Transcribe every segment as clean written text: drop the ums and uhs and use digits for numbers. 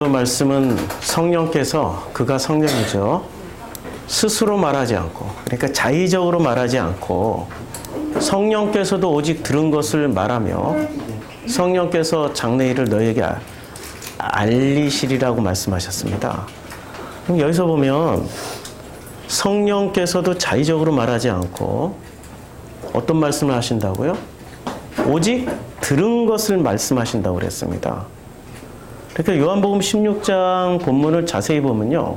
말씀은 성령께서, 그가 성령이죠, 스스로 말하지 않고, 그러니까 자의적으로 말하지 않고 성령께서도 오직 들은 것을 말하며 성령께서 장래일을 너희에게 알리시리라고 말씀하셨습니다. 그럼 여기서 보면 성령께서도 자의적으로 말하지 않고 어떤 말씀을 하신다고요? 오직 들은 것을 말씀하신다고 그랬습니다. 그러니까 요한복음 16장 본문을 자세히 보면요,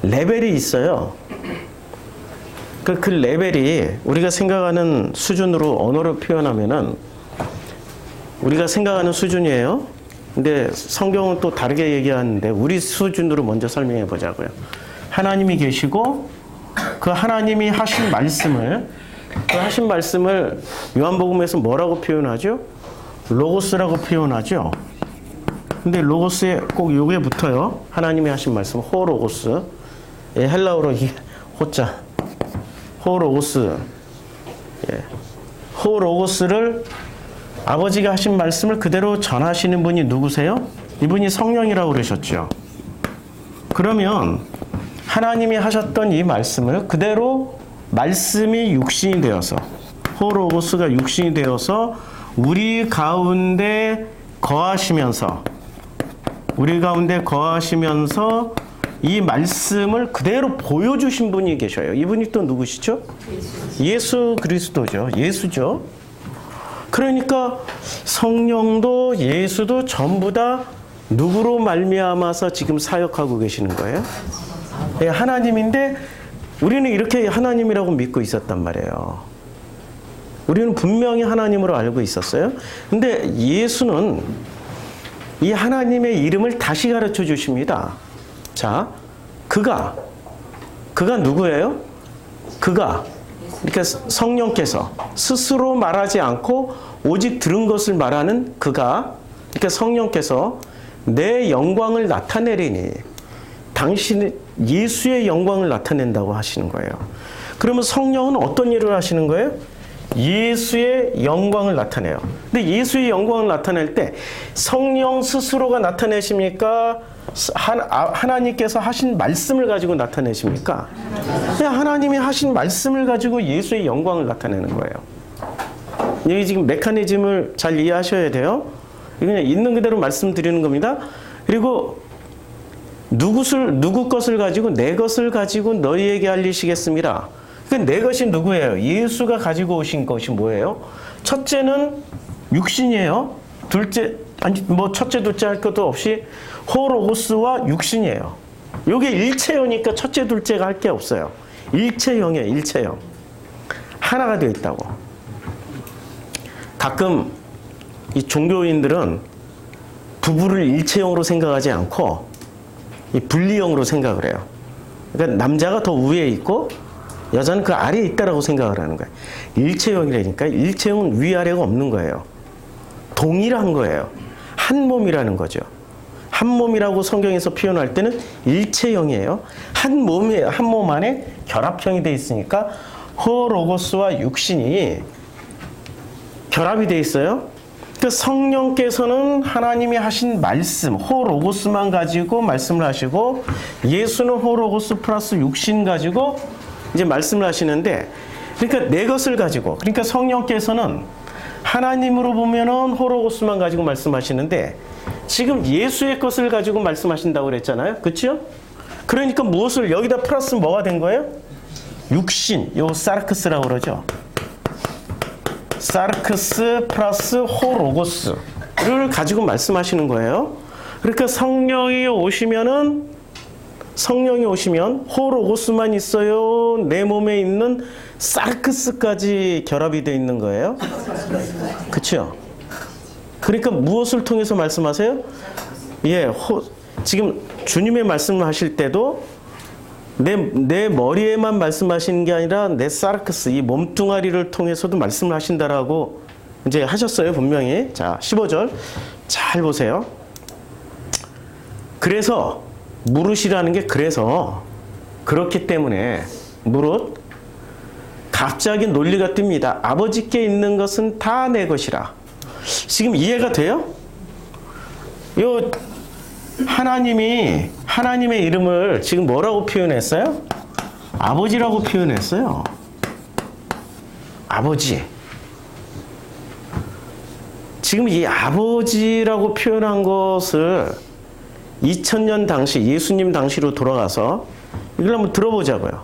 레벨이 있어요. 그 레벨이 우리가 생각하는 수준으로 언어로 표현하면은 우리가 생각하는 수준이에요. 근데 성경은 또 다르게 얘기하는데 우리 수준으로 먼저 설명해 보자고요. 하나님이 계시고 그 하나님이 하신 말씀을, 그 하신 말씀을 요한복음에서 뭐라고 표현하죠? 로고스라고 표현하죠. 근데 로고스에 꼭 요게 붙어요. 하나님이 하신 말씀, 호로고스. 예, 헬라어로 이 호자. 호로고스. 예. 호로고스를 아버지가 하신 말씀을 그대로 전하시는 분이 누구세요? 이분이 성령이라고 그러셨죠. 그러면 하나님이 하셨던 이 말씀을 그대로 말씀이 육신이 되어서, 호로고스가 육신이 되어서 우리 가운데 거하시면서 이 말씀을 그대로 보여주신 분이 계셔요. 이분이 또 누구시죠? 예수 그리스도죠. 예수죠. 그러니까 성령도 예수도 전부 다 누구로 말미암아서 지금 사역하고 계시는 거예요? 네, 하나님인데 우리는 이렇게 하나님이라고 믿고 있었단 말이에요. 우리는 분명히 하나님으로 알고 있었어요. 근데 예수는 이 하나님의 이름을 다시 가르쳐 주십니다. 자, 그가 누구예요? 그러니까 성령께서 스스로 말하지 않고 오직 들은 것을 말하는 그가, 그러니까 성령께서 내 영광을 나타내리니, 당신이 예수의 영광을 나타낸다고 하시는 거예요. 그러면 성령은 어떤 일을 하시는 거예요? 예수의 영광을 나타내요. 근데 예수의 영광을 나타낼 때 성령 스스로가 나타내십니까? 하나님께서 하신 말씀을 가지고 나타내십니까? 그냥 하나님이 하신 말씀을 가지고 예수의 영광을 나타내는 거예요. 여기 지금 메커니즘을 잘 이해하셔야 돼요. 그냥 있는 그대로 말씀드리는 겁니다. 그리고 누구 것을 가지고, 내 것을 가지고 너희에게 알리시겠습니다. 내 것이 누구예요? 예수가 가지고 오신 것이 뭐예요? 첫째는 육신이에요. 첫째, 둘째 할 것도 없이 호로고스와 육신이에요. 이게 일체형이니까 첫째, 둘째가 할 게 없어요. 일체형이에요, 일체형. 하나가 되어 있다고. 가끔 이 종교인들은 부부를 일체형으로 생각하지 않고 이 분리형으로 생각을 해요. 그러니까 남자가 더 위에 있고 여자는 그 아래에 있다라고 생각을 하는 거예요. 일체형이라니까 일체형은 위아래가 없는 거예요. 동일한 거예요. 한 몸이라는 거죠. 한 몸이라고 성경에서 표현할 때는 일체형이에요. 한 몸이에요. 한 몸 안에 결합형이 되어 있으니까 호로고스와 육신이 결합이 되어 있어요. 그러니까 성령께서는 하나님이 하신 말씀, 호로고스만 가지고 말씀을 하시고, 예수는 호로고스 플러스 육신 가지고 이제 말씀을 하시는데, 그러니까 내 것을 가지고, 그러니까 성령께서는 하나님으로 보면은 호로고스만 가지고 말씀하시는데 지금 예수의 것을 가지고 말씀하신다고 그랬잖아요. 그렇죠? 그러니까 무엇을 여기다 플러스 뭐가 된 거예요? 육신, 요 사르크스라고 그러죠. 사르크스 플러스 호로고스를 가지고 말씀하시는 거예요. 그러니까 성령이 오시면 호로고스만 있어요? 내 몸에 있는 사르크스까지 결합이 되어 있는 거예요? 그렇죠? 그러니까 무엇을 통해서 말씀하세요? 예, 지금 주님의 말씀을 하실 때도 내 머리에만 말씀하시는 게 아니라 내 사르크스, 이 몸뚱아리를 통해서도 말씀을 하신다라고 이제 하셨어요, 분명히. 자, 15절 잘 보세요. 그래서 무릇이라는 게, 그래서 그렇기 때문에, 무릇 갑자기 논리가 뜹니다. 아버지께 있는 것은 다 내 것이라. 지금 이해가 돼요? 하나님이 하나님의 이름을 지금 뭐라고 표현했어요? 아버지라고 표현했어요. 아버지. 지금 이 아버지라고 표현한 것을 2000년 당시, 예수님 당시로 돌아가서 이걸 한번 들어보자고요.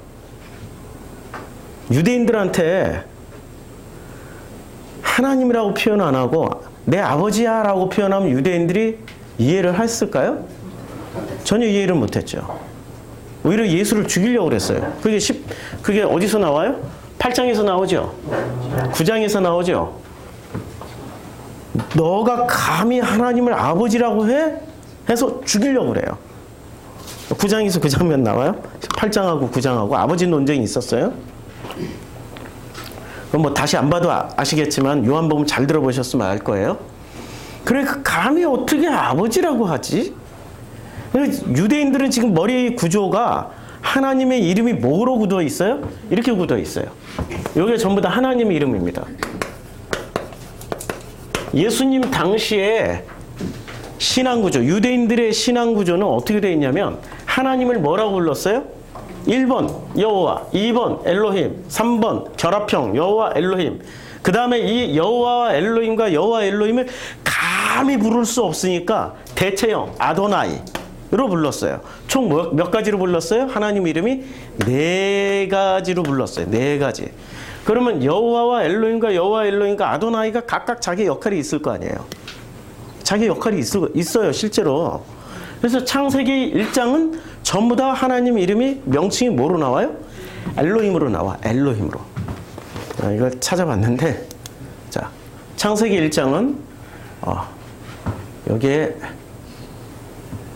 유대인들한테 하나님이라고 표현 안 하고 내 아버지야 라고 표현하면 유대인들이 이해를 했을까요? 전혀 이해를 못했죠. 오히려 예수를 죽이려고 그랬어요. 그게 어디서 나와요? 8장에서 나오죠. 9장에서 나오죠. 너가 감히 하나님을 아버지라고 해? 해서 죽이려고 그래요. 9장에서 그 장면 나와요. 8장하고 9장하고 아버지 논쟁이 있었어요. 그럼 뭐 다시 안 봐도 아시겠지만 요한복음 잘 들어보셨으면 알 거예요. 그러니까 감히 어떻게 아버지라고 하지? 유대인들은 지금 머리 구조가 하나님의 이름이 뭐로 굳어 있어요? 이렇게 굳어 있어요. 이게 전부 다 하나님의 이름입니다. 예수님 당시에 신앙구조, 유대인들의 신앙구조는 어떻게 되어 있냐면 하나님을 뭐라고 불렀어요? 1번 여호와, 2번 엘로힘, 3번 결합형 여호와 엘로힘. 그 다음에 이 여호와와 엘로힘과 여호와 엘로힘을 감히 부를 수 없으니까 대체형 아도나이로 불렀어요. 총 몇 가지로 불렀어요? 하나님 이름이 4가지로 불렀어요. 4가지. 그러면 여호와와 엘로힘과 여호와 엘로힘과 아도나이가 각각 자기 역할이 있을 거 아니에요. 자기 역할이 있어요, 실제로. 그래서 창세기 1장은 전부 다 하나님 이름이 명칭이 뭐로 나와요? 엘로힘으로 나와. 엘로힘으로. 이걸 찾아봤는데, 자, 창세기 1장은 여기에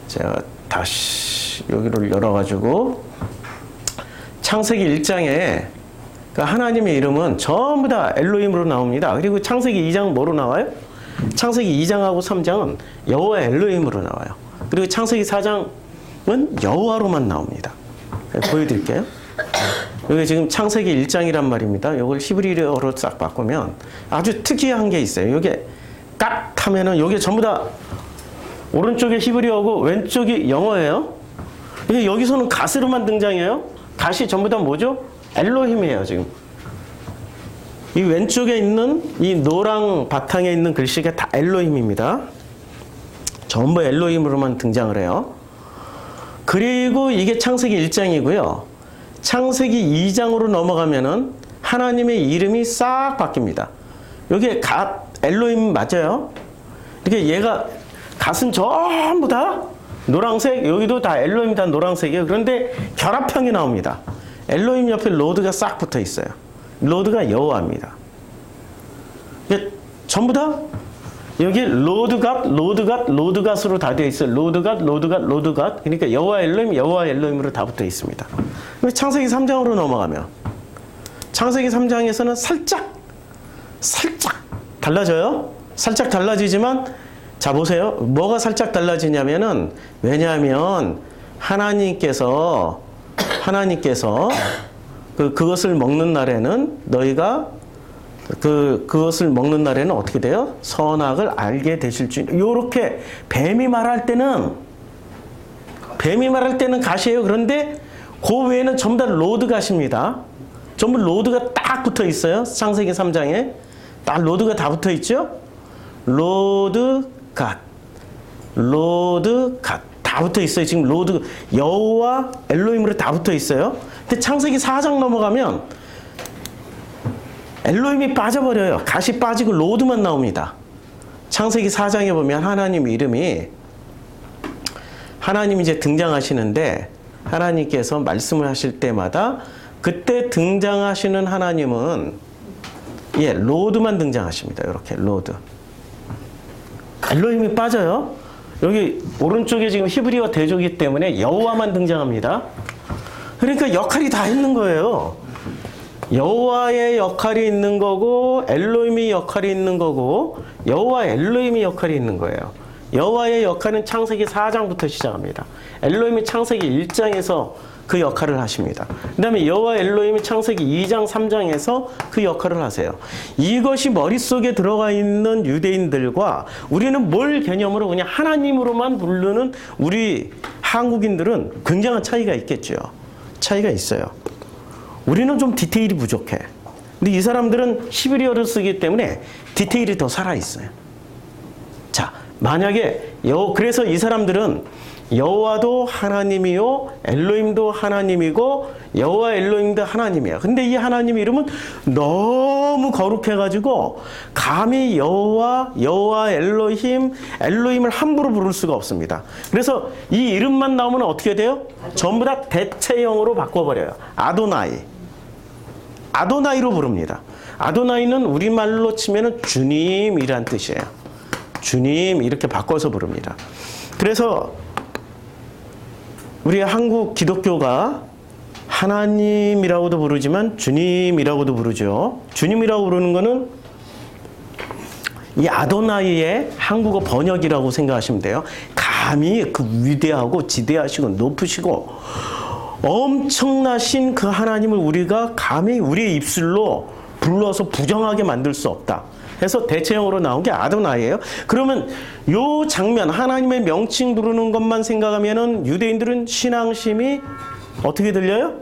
제가 다시 여기를 열어가지고 창세기 1장에 하나님의 이름은 전부 다 엘로힘으로 나옵니다. 그리고 창세기 2장은 뭐로 나와요? 창세기 2장하고 3장은 여호와 엘로힘으로 나와요. 그리고 창세기 4장은 여호와로만 나옵니다. 보여드릴게요. 여기 지금 창세기 1장이란 말입니다. 이걸 히브리어로 싹 바꾸면 아주 특이한 게 있어요. 이게 깍 하면은 이게 전부 다 오른쪽에 히브리어고 왼쪽이 영어예요. 이게 여기서는 갓으로만 등장해요. 갓이 전부 다 뭐죠? 엘로힘이에요, 지금. 이 왼쪽에 있는 이 노랑 바탕에 있는 글씨가 다 엘로힘입니다. 전부 엘로힘으로만 등장을 해요. 그리고 이게 창세기 1장이고요. 창세기 2장으로 넘어가면은 하나님의 이름이 싹 바뀝니다. 여기에 갓, 엘로힘 맞아요? 이렇게 얘가 갓은 전부 다 노란색, 여기도 다 엘로힘이 다 노란색이에요. 그런데 결합형이 나옵니다. 엘로힘 옆에 로드가 싹 붙어 있어요. 로드가 여호와입니다. 전부 다 여기 로드갓으로 다 되어 있어요. 로드갓. 그러니까 여호와 엘로힘으로 다 붙어 있습니다. 창세기 3장으로 넘어가면 창세기 3장에서는 살짝 달라져요. 살짝 달라지지만 자 보세요. 뭐가 살짝 달라지냐면은 왜냐하면 하나님께서 그것을 먹는 날에는 너희가 그것을 먹는 날에는 어떻게 돼요? 선악을 알게 되실 줄. 요렇게 뱀이 말할 때는 갓이에요. 그런데 그 외에는 전부 다 로드갓입니다. 전부 로드가 딱 붙어 있어요. 창세기 3장에 딱 로드가 다 붙어 있죠. 로드갓 다 붙어 있어요. 지금 로드 여호와 엘로힘으로 다 붙어 있어요. 근데 창세기 4장 넘어가면 엘로힘이 빠져버려요. 갓이 빠지고 로드만 나옵니다. 창세기 4장에 보면 하나님 이름이 하나님이 이제 등장하시는데 하나님께서 말씀을 하실 때마다 그때 등장하시는 하나님은 로드만 등장하십니다. 이렇게 로드. 엘로힘이 빠져요. 여기 오른쪽에 지금 히브리어 대조기 때문에 여호와만 등장합니다. 그러니까 역할이 다 있는 거예요. 여호와의 역할이 있는 거고 엘로힘이 역할이 있는 거고 여호와 엘로힘이 역할이 있는 거예요. 여호와의 역할은 창세기 4장부터 시작합니다. 엘로힘이 창세기 1장에서 그 역할을 하십니다. 그 다음에 여호와 엘로힘이 창세기 2장, 3장에서 그 역할을 하세요. 이것이 머릿속에 들어가 있는 유대인들과 우리는 뭘 개념으로 그냥 하나님으로만 부르는 우리 한국인들은 굉장한 차이가 있겠죠. 차이가 있어요. 우리는 좀 디테일이 부족해. 근데 이 사람들은 히브리어를 쓰기 때문에 디테일이 더 살아있어요. 자, 만약에 그래서 이 사람들은 여호와도 하나님이요 엘로힘도 하나님이고 여호와 엘로힘도 하나님이야. 근데 이 하나님 이름은 너무 거룩해가지고 감히 여호와 엘로힘을 함부로 부를 수가 없습니다. 그래서 이 이름만 나오면 어떻게 돼요? 전부 다 대체형으로 바꿔버려요. 아도나이로 부릅니다. 아도나이는 우리말로 치면은 주님이란 뜻이에요. 주님 이렇게 바꿔서 부릅니다. 그래서 우리 한국 기독교가 하나님이라고도 부르지만 주님이라고도 부르죠. 주님이라고 부르는 거는 이 아도나이의 한국어 번역이라고 생각하시면 돼요. 감히 그 위대하고 지대하시고 높으시고 엄청나신 그 하나님을 우리가 감히 우리의 입술로 불러서 부정하게 만들 수 없다. 해서 대체형으로 나온 게 아도나이예요. 그러면 요 장면 하나님의 명칭 부르는 것만 생각하면은 유대인들은 신앙심이 어떻게 들려요?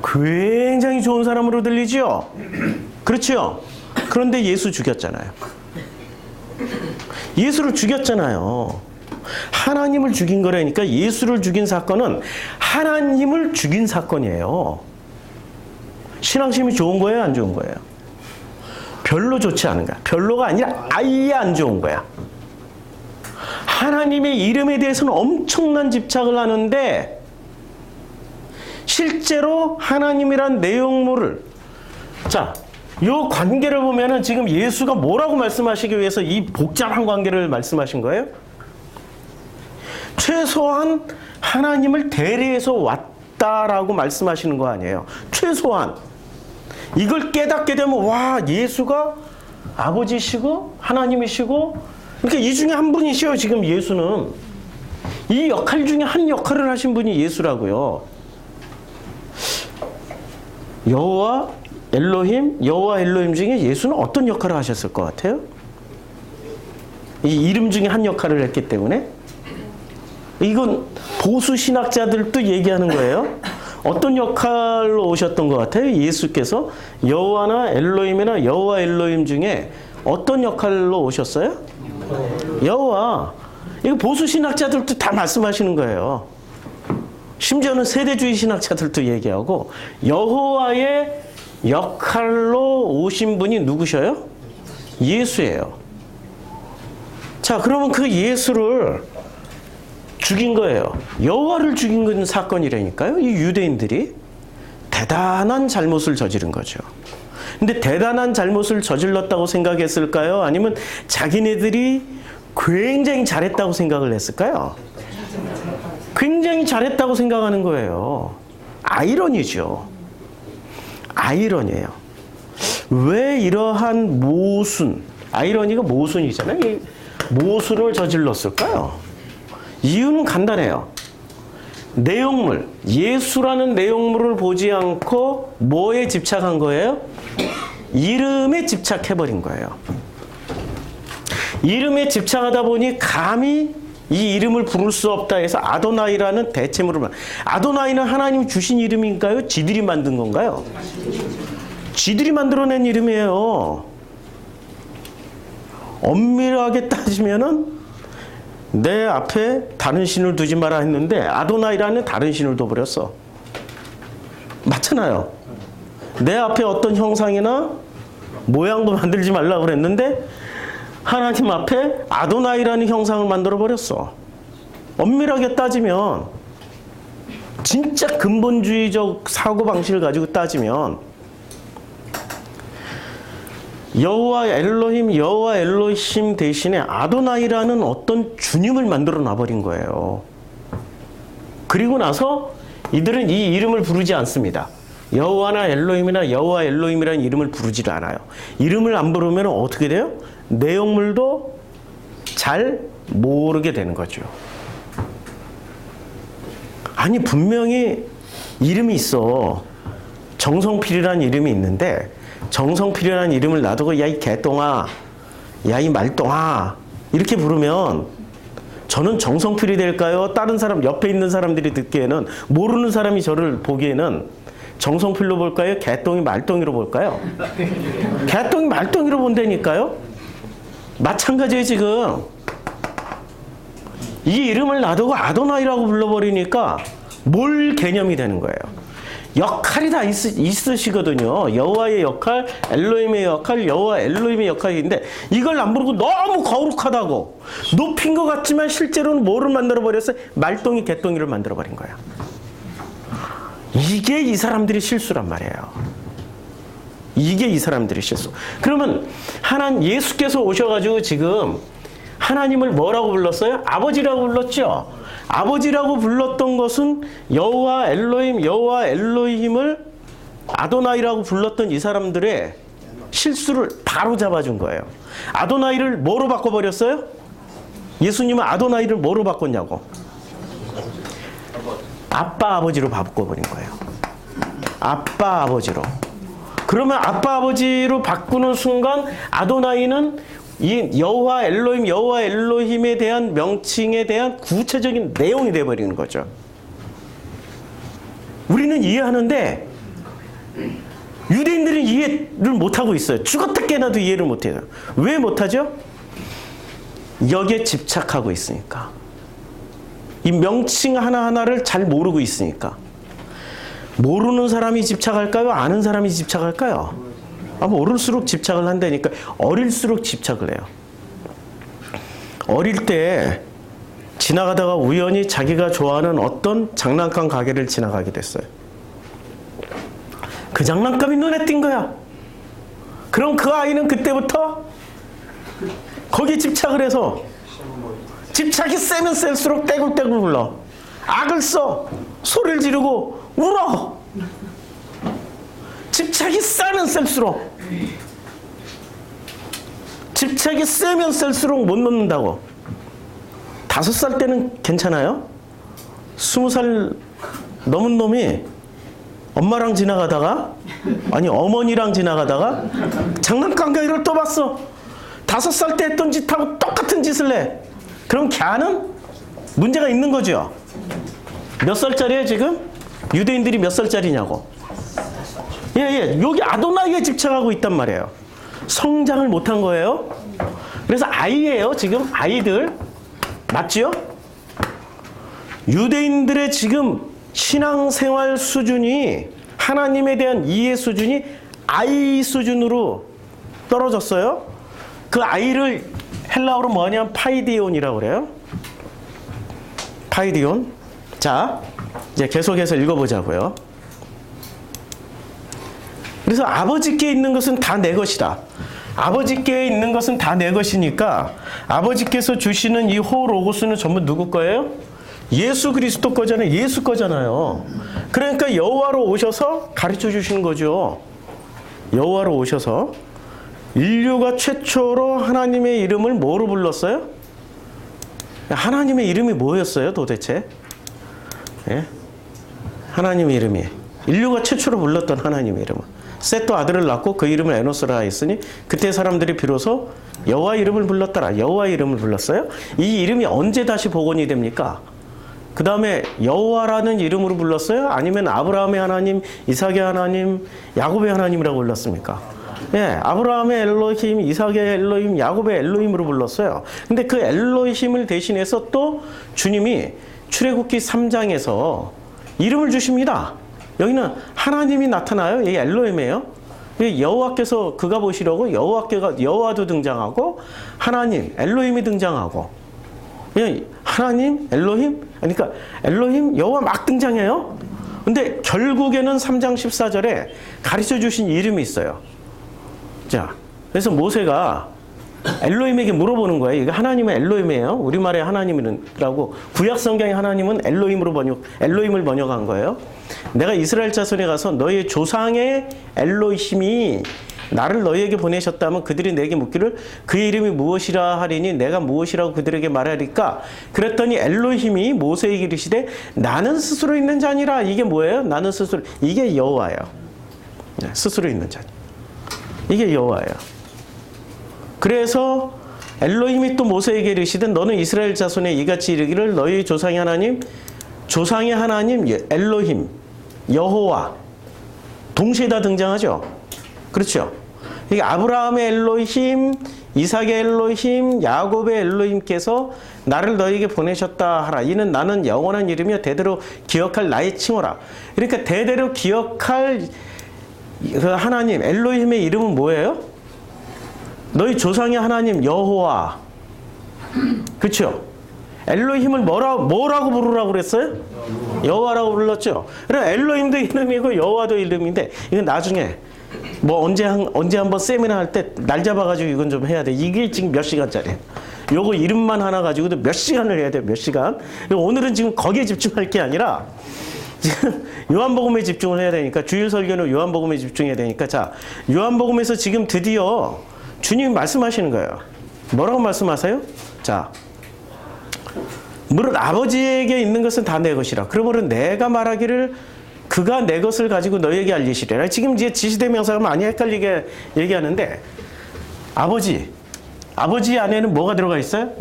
굉장히 좋은 사람으로 들리죠. 그렇죠? 그런데 예수 죽였잖아요. 예수를 죽였잖아요. 하나님을 죽인 거라니까. 예수를 죽인 사건은 하나님을 죽인 사건이에요. 신앙심이 좋은 거예요, 안 좋은 거예요? 별로 좋지 않은 거야. 별로가 아니라 아예 안 좋은 거야. 하나님의 이름에 대해서는 엄청난 집착을 하는데 실제로 하나님이란 내용물을 자, 요 관계를 보면은 지금 예수가 뭐라고 말씀하시기 위해서 이 복잡한 관계를 말씀하신 거예요? 최소한 하나님을 대리해서 왔다라고 말씀하시는 거 아니에요. 최소한. 이걸 깨닫게 되면 와, 예수가 아버지시고 하나님이시고 그러니까 이 중에 한 분이시요. 지금 예수는 이 역할 중에 한 역할을 하신 분이 예수라고요. 여호와 엘로힘 중에 예수는 어떤 역할을 하셨을 것 같아요? 이 이름 중에 한 역할을 했기 때문에 이건 보수 신학자들도 얘기하는 거예요. 어떤 역할로 오셨던 것 같아요? 예수께서 여호와나 엘로힘이나 여호와 엘로힘 중에 어떤 역할로 오셨어요? 여호와. 이거 보수 신학자들도 다 말씀하시는 거예요. 심지어는 세대주의 신학자들도 얘기하고 여호와의 역할로 오신 분이 누구셔요? 예수예요. 자, 그러면 그 예수를 죽인 거예요. 여호와를 죽인 건 사건이라니까요. 이 유대인들이 대단한 잘못을 저지른 거죠. 근데 대단한 잘못을 저질렀다고 생각했을까요? 아니면 자기네들이 굉장히 잘했다고 생각을 했을까요? 굉장히 잘했다고 생각하는 거예요. 아이러니죠. 아이러니예요. 왜 이러한 아이러니가 모순이잖아요. 이 모순을 저질렀을까요? 이유는 간단해요. 내용물, 예수라는 내용물을 보지 않고 뭐에 집착한 거예요? 이름에 집착해버린 거예요. 이름에 집착하다 보니 감히 이 이름을 부를 수 없다 해서 아도나이라는 대체물을 아도나이는 하나님이 주신 이름인가요? 지들이 만든 건가요? 지들이 만들어낸 이름이에요. 엄밀하게 따지면은 내 앞에 다른 신을 두지 마라 했는데 아도나이라는 다른 신을 둬버렸어. 맞잖아요. 내 앞에 어떤 형상이나 모양도 만들지 말라고 그랬는데 하나님 앞에 아도나이라는 형상을 만들어버렸어. 엄밀하게 따지면 진짜 근본주의적 사고방식을 가지고 따지면 여호와 엘로힘 대신에 아도나이라는 어떤 주님을 만들어 놔버린 거예요. 그리고 나서 이들은 이 이름을 부르지 않습니다. 여호와나 엘로힘이나 여호와 엘로힘이라는 이름을 부르지도 않아요. 이름을 안 부르면 어떻게 돼요? 내용물도 잘 모르게 되는 거죠. 아니 분명히 이름이 있어. 정성필이라는 이름이 있는데 정성필이라는 이름을 놔두고 야 이 개똥아, 야 이 말똥아 이렇게 부르면 저는 정성필이 될까요? 다른 사람 옆에 있는 사람들이 듣기에는, 모르는 사람이 저를 보기에는 정성필로 볼까요? 개똥이 말똥이로 볼까요? 개똥이 말똥이로 본다니까요? 마찬가지예요. 지금 이 이름을 놔두고 아도나이라고 불러버리니까 뭘 개념이 되는 거예요. 역할이 다 있으시거든요. 여호와의 역할, 엘로힘의 역할, 여호와 엘로힘의 역할인데 이걸 안 부르고 너무 거룩하다고 높인 것 같지만 실제로는 뭐를 만들어버렸어요? 말똥이 개똥이를 만들어버린 거예요. 이게 이 사람들이 실수란 말이에요. 이게 이 사람들이 실수. 그러면 예수께서 오셔가지고 지금 하나님을 뭐라고 불렀어요? 아버지라고 불렀죠. 아버지라고 불렀던 것은 여호와 엘로힘을 아도나이라고 불렀던 이 사람들의 실수를 바로 잡아준 거예요. 아도나이를 뭐로 바꿔버렸어요? 예수님은 아도나이를 뭐로 바꿨냐고? 아빠 아버지로 바꿔버린 거예요. 아빠 아버지로. 그러면 아빠 아버지로 바꾸는 순간 아도나이는 이 여호와 엘로힘에 대한 명칭에 대한 구체적인 내용이 되어버리는 거죠. 우리는 이해하는데 유대인들은 이해를 못하고 있어요. 죽었다 깨나도 이해를 못해요. 왜 못하죠? 여기에 집착하고 있으니까. 이 명칭 하나하나를 잘 모르고 있으니까. 모르는 사람이 집착할까요? 아는 사람이 집착할까요? 모를수록 집착을 한다니까. 어릴수록 집착을 해요. 어릴 때 지나가다가 우연히 자기가 좋아하는 어떤 장난감 가게를 지나가게 됐어요. 그 장난감이 눈에 띈 거야. 그럼 그 아이는 그때부터 거기에 집착을 해서 집착이 세면 셀수록 떼굴떼굴 굴러. 악을 써. 소리를 지르고 울어. 집착이 세면 셀수록, 집착이 세면 셀수록 못 놓는다고. 5살 때는 괜찮아요? 20살 넘은 놈이 엄마랑 지나가다가, 아니 어머니랑 지나가다가 장난감 가게를 또 봤어. 5살 때 했던 짓하고 똑같은 짓을 해. 그럼 걔는 문제가 있는 거죠. 몇 살짜리예요 지금? 유대인들이 몇 살짜리냐고. 여기 아도나이에 집착하고 있단 말이에요. 성장을 못한 거예요. 그래서 아이예요. 지금 아이들. 맞죠? 유대인들의 지금 신앙생활 수준이, 하나님에 대한 이해 수준이 아이 수준으로 떨어졌어요. 그 아이를 헬라어로 뭐냐면 파이디온이라고 그래요. 파이디온. 자, 이제 계속해서 읽어보자고요. 그래서 아버지께 있는 것은 다 내 것이다. 아버지께 있는 것은 다 내 것이니까 아버지께서 주시는 이 호로고스는 전부 누구 거예요? 예수 그리스도 거잖아요. 예수 거잖아요. 그러니까 여호와로 오셔서 가르쳐 주시는 거죠. 여호와로 오셔서 인류가 최초로 하나님의 이름을 뭐로 불렀어요? 하나님의 이름이 뭐였어요 도대체? 예? 하나님의 이름이, 인류가 최초로 불렀던 하나님의 이름은 셋도 아들을 낳고 그 이름을 에노스라 했으니 그때 사람들이 비로소 여호와 이름을 불렀더라. 여호와 이름을 불렀어요. 이 이름이 언제 다시 복원이 됩니까? 그 다음에 여호와라는 이름으로 불렀어요? 아니면 아브라함의 하나님, 이삭의 하나님, 야곱의 하나님이라고 불렀습니까? 예, 아브라함의 엘로힘, 이삭의 엘로힘, 야곱의 엘로힘으로 불렀어요. 근데 그 엘로힘을 대신해서 또 주님이 출애굽기 3장에서 이름을 주십니다. 여기는 하나님이 나타나요. 이게 엘로힘이에요. 여호와께서 그가 보시려고 여호와도 등장하고 하나님, 엘로힘이 등장하고, 하나님, 엘로힘, 그러니까 엘로힘, 여호와 막 등장해요. 근데 결국에는 3장 14절에 가르쳐 주신 이름이 있어요. 자, 그래서 모세가 엘로힘에게 물어보는 거예요. 이게 하나님은 엘로힘이에요. 우리말에 하나님이라고, 구약 성경의 하나님은 엘로힘을 번역한 거예요. 내가 이스라엘 자손에 가서 너희 조상의 엘로힘이 나를 너희에게 보내셨다면 그들이 내게 묻기를 그의 이름이 무엇이라 하리니 내가 무엇이라고 그들에게 말하리까? 그랬더니 엘로힘이 모세에게 이르시되 나는 스스로 있는 자니라. 이게 뭐예요? 나는 스스로. 이게 여호와예요. 스스로 있는 자니. 이게 여호와예요. 그래서 엘로힘이 또 모세에게 이르시되 너는 이스라엘 자손에 이같이 이르기를 너희 조상의 하나님 엘로힘 여호와 동시에 다 등장하죠. 그렇죠. 이게 아브라함의 엘로힘, 이삭의 엘로힘, 야곱의 엘로힘께서 나를 너희에게 보내셨다 하라. 이는 나는 영원한 이름이여 대대로 기억할 나의 칭호라. 그러니까 대대로 기억할 그 하나님 엘로힘의 이름은 뭐예요? 너희 조상의 하나님 여호와. 그렇죠? 엘로힘을 뭐라고 부르라고 그랬어요? 여호와라고 불렀죠. 그럼 엘로힘도 이름이고 여호와도 이름인데 이건 나중에 뭐 언제 한번 세미나 할 때 날 잡아가지고 이건 좀 해야 돼. 이게 지금 몇 시간짜리예요. 요거 이름만 하나 가지고도 몇 시간을 해야 돼요. 몇 시간. 오늘은 지금 거기에 집중할 게 아니라 지금 요한복음에 집중을 해야 되니까 주일 설교는 요한복음에 집중해야 되니까 자 요한복음에서 지금 드디어 주님이 말씀하시는 거예요. 뭐라고 말씀하세요? 자, 물론 아버지에게 있는 것은 다 내 것이라. 그러므로 내가 말하기를 그가 내 것을 가지고 너에게 알리시리라. 지금 이제 지시대명사가 많이 헷갈리게 얘기하는데 아버지 안에는 뭐가 들어가 있어요?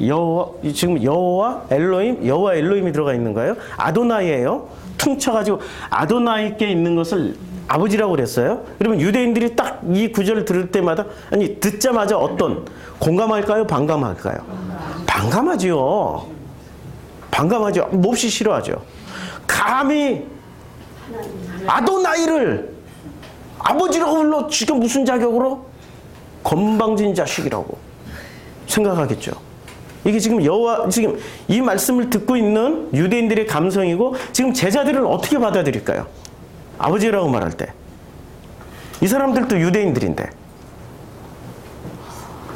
지금 여호와 엘로힘이 들어가 있는 거예요. 아도나이예요. 퉁쳐가지고 아도나이께 있는 것을 아버지라고 그랬어요. 그러면 유대인들이 딱 이 구절을 들을 때마다 아니 듣자마자 어떤 공감할까요? 반감할까요? 반감하죠. 반감하죠. 몹시 싫어하죠. 감히 아도나이를 아버지라고 불러 지금 무슨 자격으로? 건방진 자식이라고 생각하겠죠. 이게 지금 지금 이 말씀을 듣고 있는 유대인들의 감성이고 지금 제자들은 어떻게 받아들일까요? 아버지라고 말할 때. 이 사람들도 유대인들인데.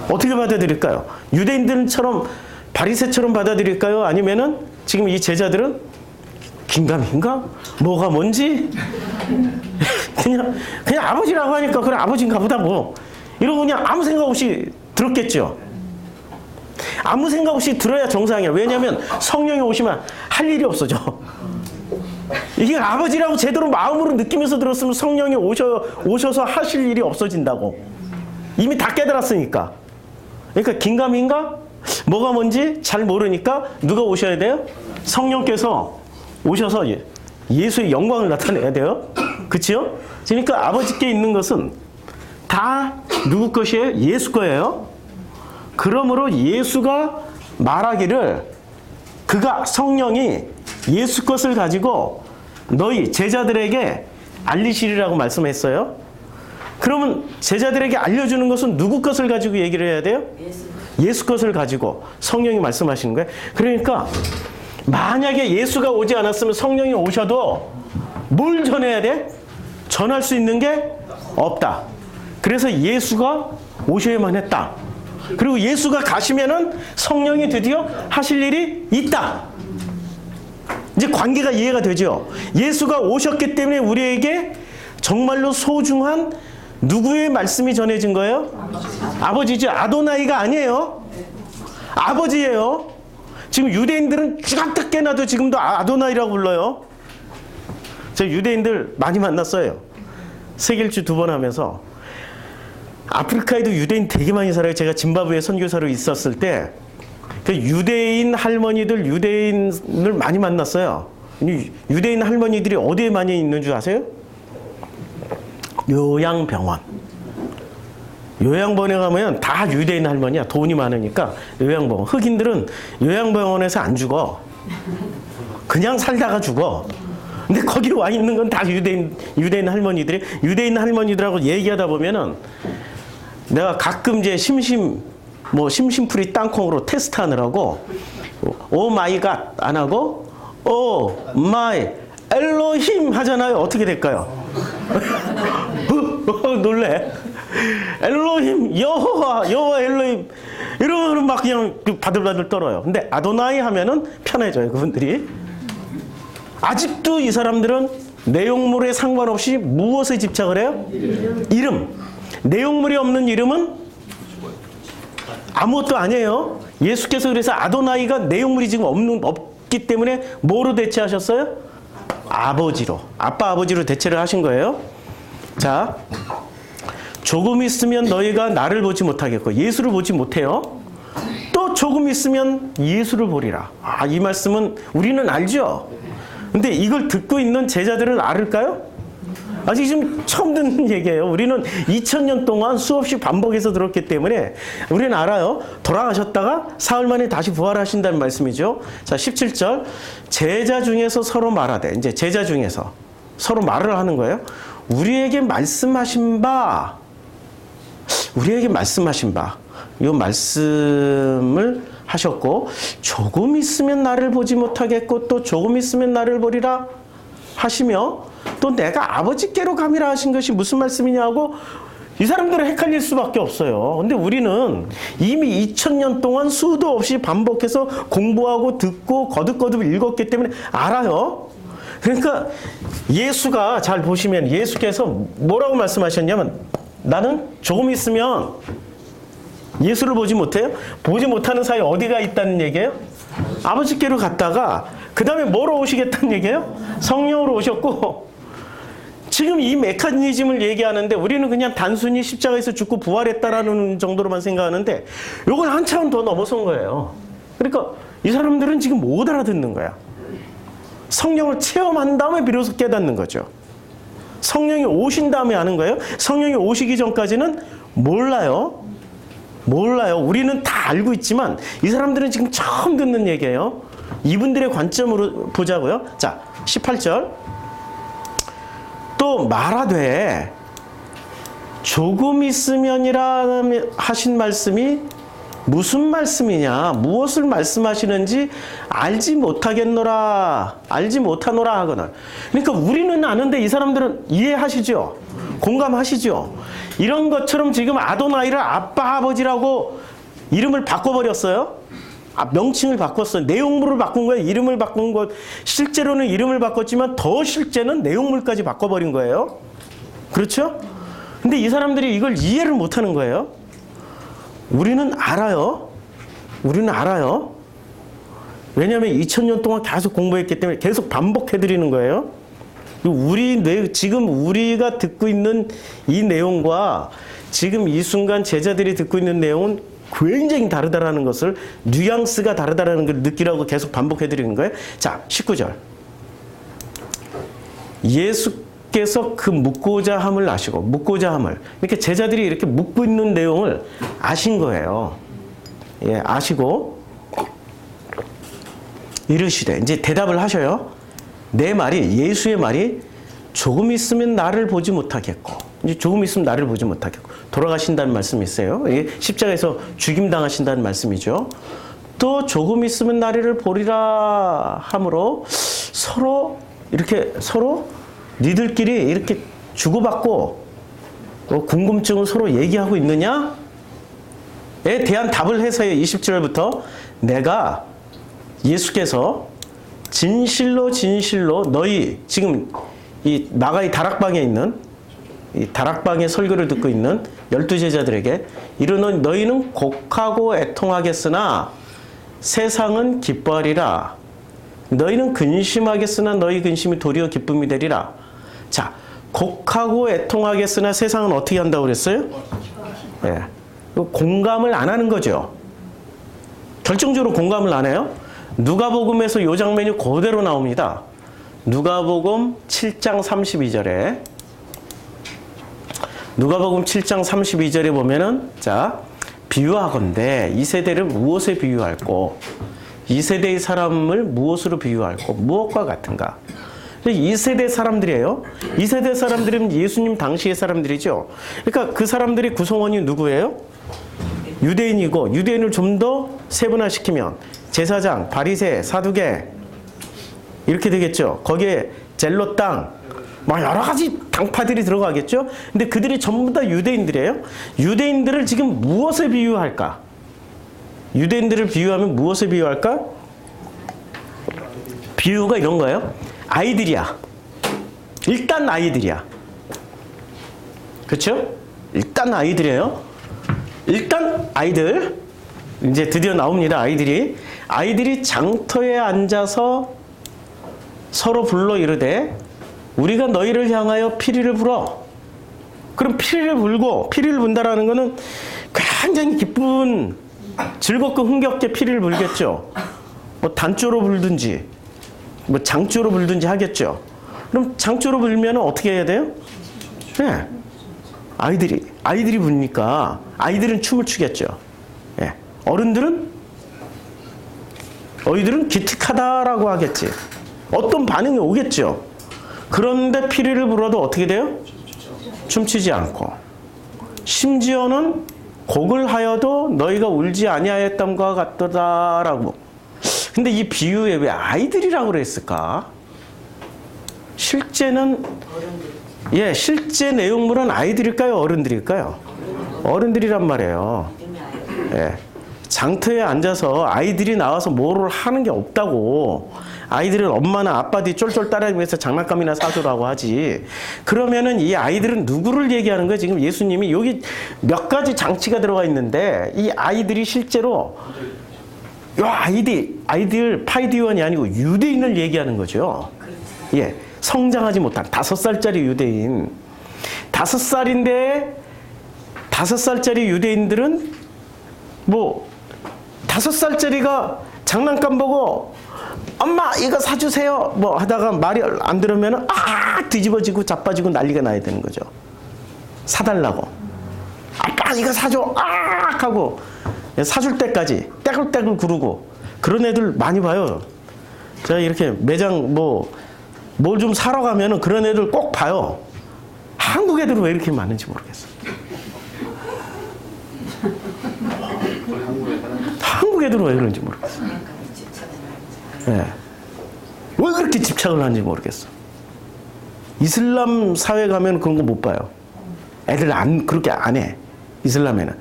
어떻게 받아들일까요? 유대인들처럼 바리새처럼 받아들일까요? 아니면은 지금 이 제자들은 긴가민가? 뭐가 뭔지? 그냥 아버지라고 하니까 그래 아버지인가 보다 뭐. 이러고 그냥 아무 생각 없이 들었겠죠. 아무 생각 없이 들어야 정상이야. 왜냐하면 성령이 오시면 할 일이 없어져. 이게 아버지라고 제대로 마음으로 느끼면서 들었으면 성령이 오셔서 하실 일이 없어진다고. 이미 다 깨달았으니까. 그러니까 긴가민가? 뭐가 뭔지 잘 모르니까 누가 오셔야 돼요? 성령께서 오셔서 예수의 영광을 나타내야 돼요. 그치요? 그러니까 아버지께 있는 것은 다 누구 것이에요? 예수 거예요. 그러므로 예수가 말하기를 그가 성령이 예수 것을 가지고 너희 제자들에게 알리시리라고 말씀했어요. 그러면 제자들에게 알려주는 것은 누구 것을 가지고 얘기를 해야 돼요? 예수 것을 가지고 성령이 말씀하시는 거예요. 그러니까 만약에 예수가 오지 않았으면 성령이 오셔도 뭘 전해야 돼? 전할 수 있는 게 없다. 그래서 예수가 오셔야만 했다. 그리고 예수가 가시면은 성령이 드디어 하실 일이 있다. 이제 관계가 이해가 되죠. 예수가 오셨기 때문에 우리에게 정말로 소중한 누구의 말씀이 전해진 거예요? 아버지죠. 아도나이가 아니에요. 아버지예요. 지금 유대인들은 쥐같게 깨나도 지금도 아도나이라고 불러요. 제가 유대인들 많이 만났어요. 세길주 2번 하면서. 아프리카에도 유대인 되게 많이 살아요. 제가 짐바브웨 선교사로 있었을 때 그 유대인 할머니들, 유대인을 많이 만났어요. 유대인 할머니들이 어디에 많이 있는 줄 아세요? 요양병원. 요양병원에 가면 다 유대인 할머니야. 돈이 많으니까 요양병원. 흑인들은 요양병원에서 안 죽어. 그냥 살다가 죽어. 근데 거기 와 있는 건 다 유대인 할머니들이. 유대인 할머니들하고 얘기하다 보면은 내가 가끔 이제 심심풀이 땅콩으로 테스트 하느라고 오 마이 갓 안 하고 오 마이 엘로힘 하잖아요. 어떻게 될까요? 놀래. 엘로힘 여호와 엘로힘 이러면 막 그냥 바들바들 떨어요. 근데 아도나이 하면은 편해져요. 그분들이. 아직도 이 사람들은 내용물에 상관없이 무엇에 집착을 해요? 이름. 내용물이 없는 이름은 아무것도 아니에요. 예수께서 그래서 아도나이가 내용물이 지금 없기 때문에 뭐로 대체하셨어요? 아버지로. 아빠 아버지로 대체를 하신 거예요. 자, 조금 있으면 너희가 나를 보지 못하겠고 예수를 보지 못해요. 또 조금 있으면 예수를 보리라. 이 말씀은 우리는 알죠. 근데 이걸 듣고 있는 제자들은 알을까요? 아직 지금 처음 듣는 얘기예요. 우리는 2000년 동안 수없이 반복해서 들었기 때문에 우리는 알아요. 돌아가셨다가 사흘 만에 다시 부활하신다는 말씀이죠. 자, 17절. 제자 중에서 서로 말하되, 이제 제자 중에서 서로 말을 하는 거예요. 우리에게 말씀하신 바, 이 말씀을 하셨고, 조금 있으면 나를 보지 못하겠고 또 조금 있으면 나를 보리라 하시며, 또 내가 아버지께로 감이라 하신 것이 무슨 말씀이냐고 이 사람들은 헷갈릴 수밖에 없어요. 근데 우리는 이미 2000년 동안 수도 없이 반복해서 공부하고 듣고 거듭거듭 읽었기 때문에 알아요. 그러니까 예수가, 잘 보시면 예수께서 뭐라고 말씀하셨냐면, 나는 조금 있으면 예수를 보지 못해요? 보지 못하는 사이에 어디가 있다는 얘기예요? 아버지께로 갔다가 그 다음에 뭐로 오시겠다는 얘기예요? 성령으로 오셨고, 지금 이 메커니즘을 얘기하는데 우리는 그냥 단순히 십자가에서 죽고 부활했다라는 정도로만 생각하는데 이건 한 차원 더 넘어선 거예요. 그러니까 이 사람들은 지금 못 알아듣는 거야. 성령을 체험한 다음에 비로소 깨닫는 거죠. 성령이 오신 다음에 아는 거예요. 성령이 오시기 전까지는 몰라요. 우리는 다 알고 있지만 이 사람들은 지금 처음 듣는 얘기예요. 이분들의 관점으로 보자고요. 자, 18절. 또 말하되 조금 있으면이라 하신 말씀이 무슨 말씀이냐, 무엇을 말씀하시는지 알지 못하노라 하거늘. 그러니까 우리는 아는데 이 사람들은 이해하시죠? 공감하시죠? 이런 것처럼 지금 아도나이를 아빠 아버지라고 이름을 바꿔버렸어요. 명칭을 바꿨어요. 내용물을 바꾼 거예요. 이름을 바꾼 것. 실제로는 이름을 바꿨지만 더 실제는 내용물까지 바꿔버린 거예요. 그렇죠? 근데 이 사람들이 이걸 이해를 못하는 거예요. 우리는 알아요. 왜냐하면 2000년 동안 계속 공부했기 때문에 계속 반복해드리는 거예요. 지금 우리가 듣고 있는 이 내용과 지금 이 순간 제자들이 듣고 있는 내용은 굉장히 다르다라는 것을, 뉘앙스가 다르다라는 걸 느끼라고 계속 반복해드리는 거예요. 자, 19절. 예수께서 그 묻고자 함을 아시고, 이렇게 제자들이 이렇게 묻고 있는 내용을 아신 거예요. 예, 아시고 이르시되, 이제 대답을 하셔요. 내 말이, 예수의 말이 조금 있으면 나를 보지 못하겠고, 이제 조금 있으면 나를 보지 못하겠고, 돌아가신다는 말씀이 있어요. 십자가에서 죽임당하신다는 말씀이죠. 또 조금 있으면 나를 보리라 함으로 서로 니들끼리 이렇게 주고받고 궁금증을 서로 얘기하고 있느냐에 대한 답을 해서요. 20절부터 내가, 예수께서 진실로 너희, 지금 이 나가이 다락방에 있는, 이 다락방의 설교를 듣고 있는 12제자들에게 이르노니 너희는 곡하고 애통하겠으나 세상은 기뻐하리라. 너희는 근심하겠으나 너희 근심이 도리어 기쁨이 되리라. 자, 곡하고 애통하겠으나 세상은 어떻게 한다고 그랬어요? 예. 공감을 안 하는 거죠. 결정적으로 공감을 안 해요. 누가복음에서 이 장면이 그대로 나옵니다. 누가복음 7장 32절에, 누가복음 7장 32절에 보면은, 자, 비유하건대 이 세대를 무엇에 비유할꼬? 이 세대의 사람을 무엇으로 비유할꼬? 무엇과 같은가? 이 세대 사람들이에요. 이 세대 사람들은 예수님 당시의 사람들이죠. 그러니까 그 사람들의 구성원이 누구예요? 유대인이고, 유대인을 좀 더 세분화시키면 제사장, 바리새, 사두개 이렇게 되겠죠. 거기에 젤롯 당, 막 여러 가지 당파들이 들어가겠죠. 근데 그들이 전부 다 유대인들이에요. 유대인들을 지금 무엇에 비유할까? 유대인들을 비유하면 무엇에 비유할까? 비유가 이런 거예요. 아이들이야. 일단 아이들이야. 그렇죠? 일단 아이들이에요. 일단 아이들. 이제 드디어 나옵니다. 아이들이 장터에 앉아서 서로 불러 이르되 우리가 너희를 향하여 피리를 불어. 그럼 피리를 불고, 피리를 분다라는 것은 굉장히 기쁜, 즐겁고 흥겹게 피리를 불겠죠. 뭐 단조로 불든지 뭐 장조로 불든지 하겠죠. 그럼 장조로 불면 어떻게 해야 돼요? 네. 아이들이 부니까 아이들은 춤을 추겠죠. 예. 어른들은 기특하다라고 하겠지. 어떤 반응이 오겠죠. 그런데 피리를 불어도 어떻게 돼요? 춤추지 않고. 심지어는 곡을 하여도 너희가 울지 아니하였던과 같도다라고. 근데 이 비유에 왜 아이들이라고 그랬을까? 실제 내용물은 아이들일까요? 어른들일까요? 어른들이란 말이에요. 예. 장터에 앉아서 아이들이 나와서 뭐를 하는 게 없다고. 아이들은 엄마나 아빠 뒤 쫄쫄 따라다니면서 장난감이나 사주라고 하지. 그러면은 이 아이들은 누구를 얘기하는 거예요? 지금 예수님이 여기 몇 가지 장치가 들어가 있는데 이 아이들이 실제로 아이들 파이디원이 아니고 유대인을 얘기하는 거죠. 예. 성장하지 못한 5살짜리 유대인. 5살인데 5살짜리 유대인들은 뭐 5살짜리가 장난감 보고 엄마 이거 사주세요 뭐 하다가 말이 안 들으면 뒤집어지고 자빠지고 난리가 나야 되는 거죠. 사달라고. 아빠 이거 사줘 하고 사줄 때까지 떼굴떼굴 구르고 그런 애들 많이 봐요. 제가 이렇게 매장 뭘 좀 사러 가면은 그런 애들 꼭 봐요. 한국 애들은 왜 이렇게 많은지 모르겠어요. 한국 애들은 왜 그런지 모르겠어요. 네. 왜 그렇게 집착을 하는지 모르겠어. 이슬람 사회 가면 그런 거 못 봐요. 애들 그렇게 안 해. 이슬람에는.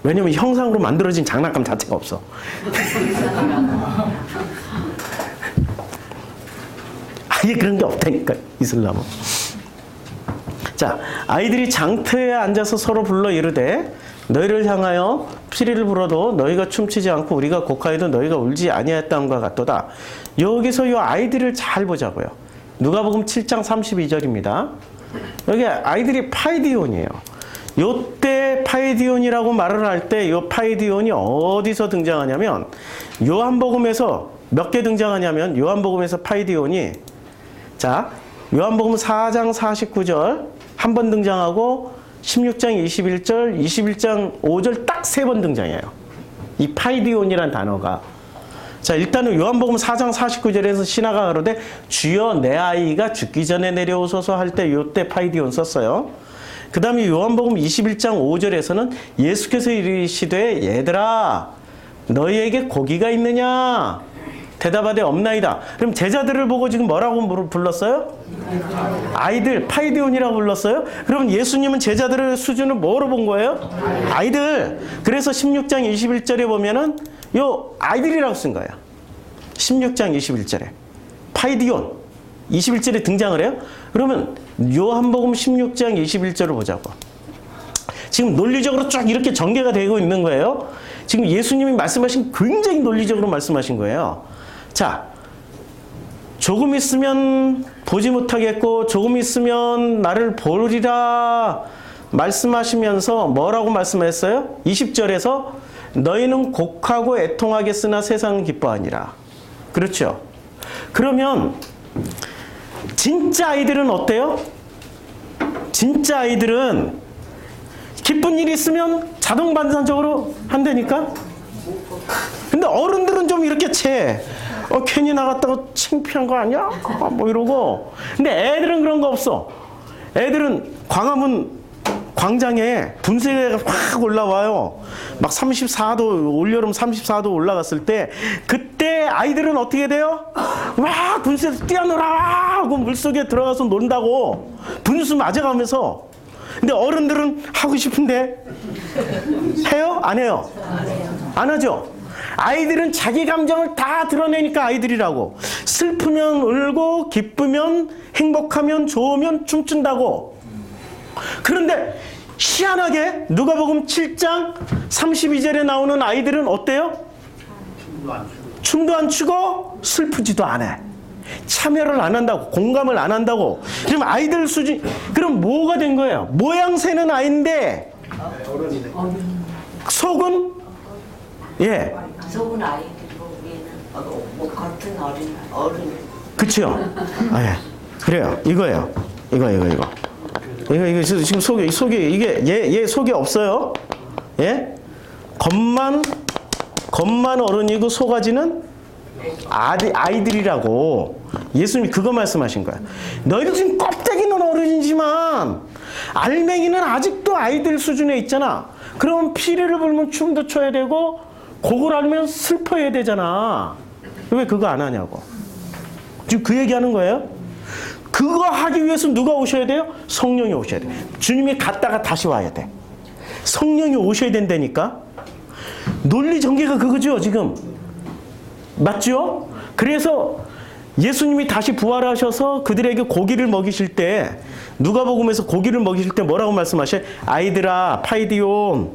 왜냐면 형상으로 만들어진 장난감 자체가 없어. 아예 그런 게 없다니까, 이슬람은. 자, 아이들이 장터에 앉아서 서로 불러 이르되 너희를 향하여 피리를 불어도 너희가 춤추지 않고 우리가 곡하여도 너희가 울지 아니하였다함과 같도다. 여기서 이 아이들을 잘 보자고요. 누가복음 7장 32절입니다. 여기 아이들이 파이디온이에요. 요때 파이디온이라고 말을 할 때 요 파이디온이 어디서 등장하냐면 요한복음에서 몇 개 등장하냐면 요한복음에서 파이디온이 요한복음 4장 49절 한 번 등장하고 16장 21절, 21장 5절 딱 3번 등장해요. 이 파이디온이란 단어가. 자, 일단은 요한복음 4장 49절에서 신하가 가로되 주여 내 아이가 죽기 전에 내려오소서 할 때 요때 파이디온 썼어요. 그 다음에 요한복음 21장 5절에서는 예수께서 이르시되 얘들아 너희에게 고기가 있느냐? 대답하되 없나이다. 그럼 제자들을 보고 지금 뭐라고 불렀어요? 아이들, 파이디온이라고 불렀어요? 그럼 예수님은 제자들의 수준을 뭐로 본 거예요? 아이들. 그래서 16장 21절에 보면은 요 아이들이라고 쓴 거예요. 16장 21절에. 파이디온. 21절에 등장을 해요? 그러면 요한복음 16장 21절을 보자고. 지금 논리적으로 쫙 이렇게 전개가 되고 있는 거예요. 지금 예수님이 말씀하신 굉장히 논리적으로 말씀하신 거예요. 자, 조금 있으면 보지 못하겠고 조금 있으면 나를 보리라 말씀하시면서 뭐라고 말씀했어요? 20절에서 너희는 곡하고 애통하겠으나 세상은 기뻐하니라. 그렇죠? 그러면 진짜 아이들은 어때요? 진짜 아이들은 기쁜 일이 있으면 자동 반사적으로 한다니까? 근데 어른들은 좀 이렇게 괜히 나갔다가 창피한 거 아니야? 뭐 이러고. 근데 애들은 그런 거 없어. 애들은 광화문 광장에 분수가 확 올라와요. 막 34도, 올여름 34도 올라갔을 때, 그때 아이들은 어떻게 돼요? 와, 분수에서 뛰어놀아! 하고 물속에 들어가서 논다고. 분수 맞아가면서. 근데 어른들은 하고 싶은데, 해요? 안 해요? 안 하죠? 아이들은 자기 감정을 다 드러내니까 아이들이라고. 슬프면 울고, 기쁘면, 행복하면, 좋으면 춤춘다고. 그런데 희한하게 누가복음 7장 32절에 나오는 아이들은 어때요? 춤도 안 추고 슬프지도 않아. 참여를 안 한다고, 공감을 안 한다고. 그럼 아이들 수준, 그럼 뭐가 된 거예요? 모양새는 아이인데 속은 예. 속은 아이들이고 위에는 뭐 같은 어른. 그렇죠. 아, 예. 그래요. 이거예요. 이거 지금 속에 이게 얘 속에 없어요. 예? 겉만 어른이고 속아지는 아이들이라고 예수님이 그거 말씀하신 거야. 너희들 지금 껍데기는 어른이지만 알맹이는 아직도 아이들 수준에 있잖아. 그럼 피리를 불면 춤도 춰야 되고 곡을 알면 슬퍼야 되잖아. 왜 그거 안 하냐고. 지금 그 얘기하는 거예요. 그거 하기 위해서 누가 오셔야 돼요? 성령이 오셔야 돼. 주님이 갔다가 다시 와야 돼. 성령이 오셔야 된다니까. 논리 전개가 그거죠 지금. 맞죠? 그래서 예수님이 다시 부활하셔서 그들에게 고기를 먹이실 때, 누가복음에서 고기를 먹이실 때 뭐라고 말씀하셔요? 아이들아, 파이디온,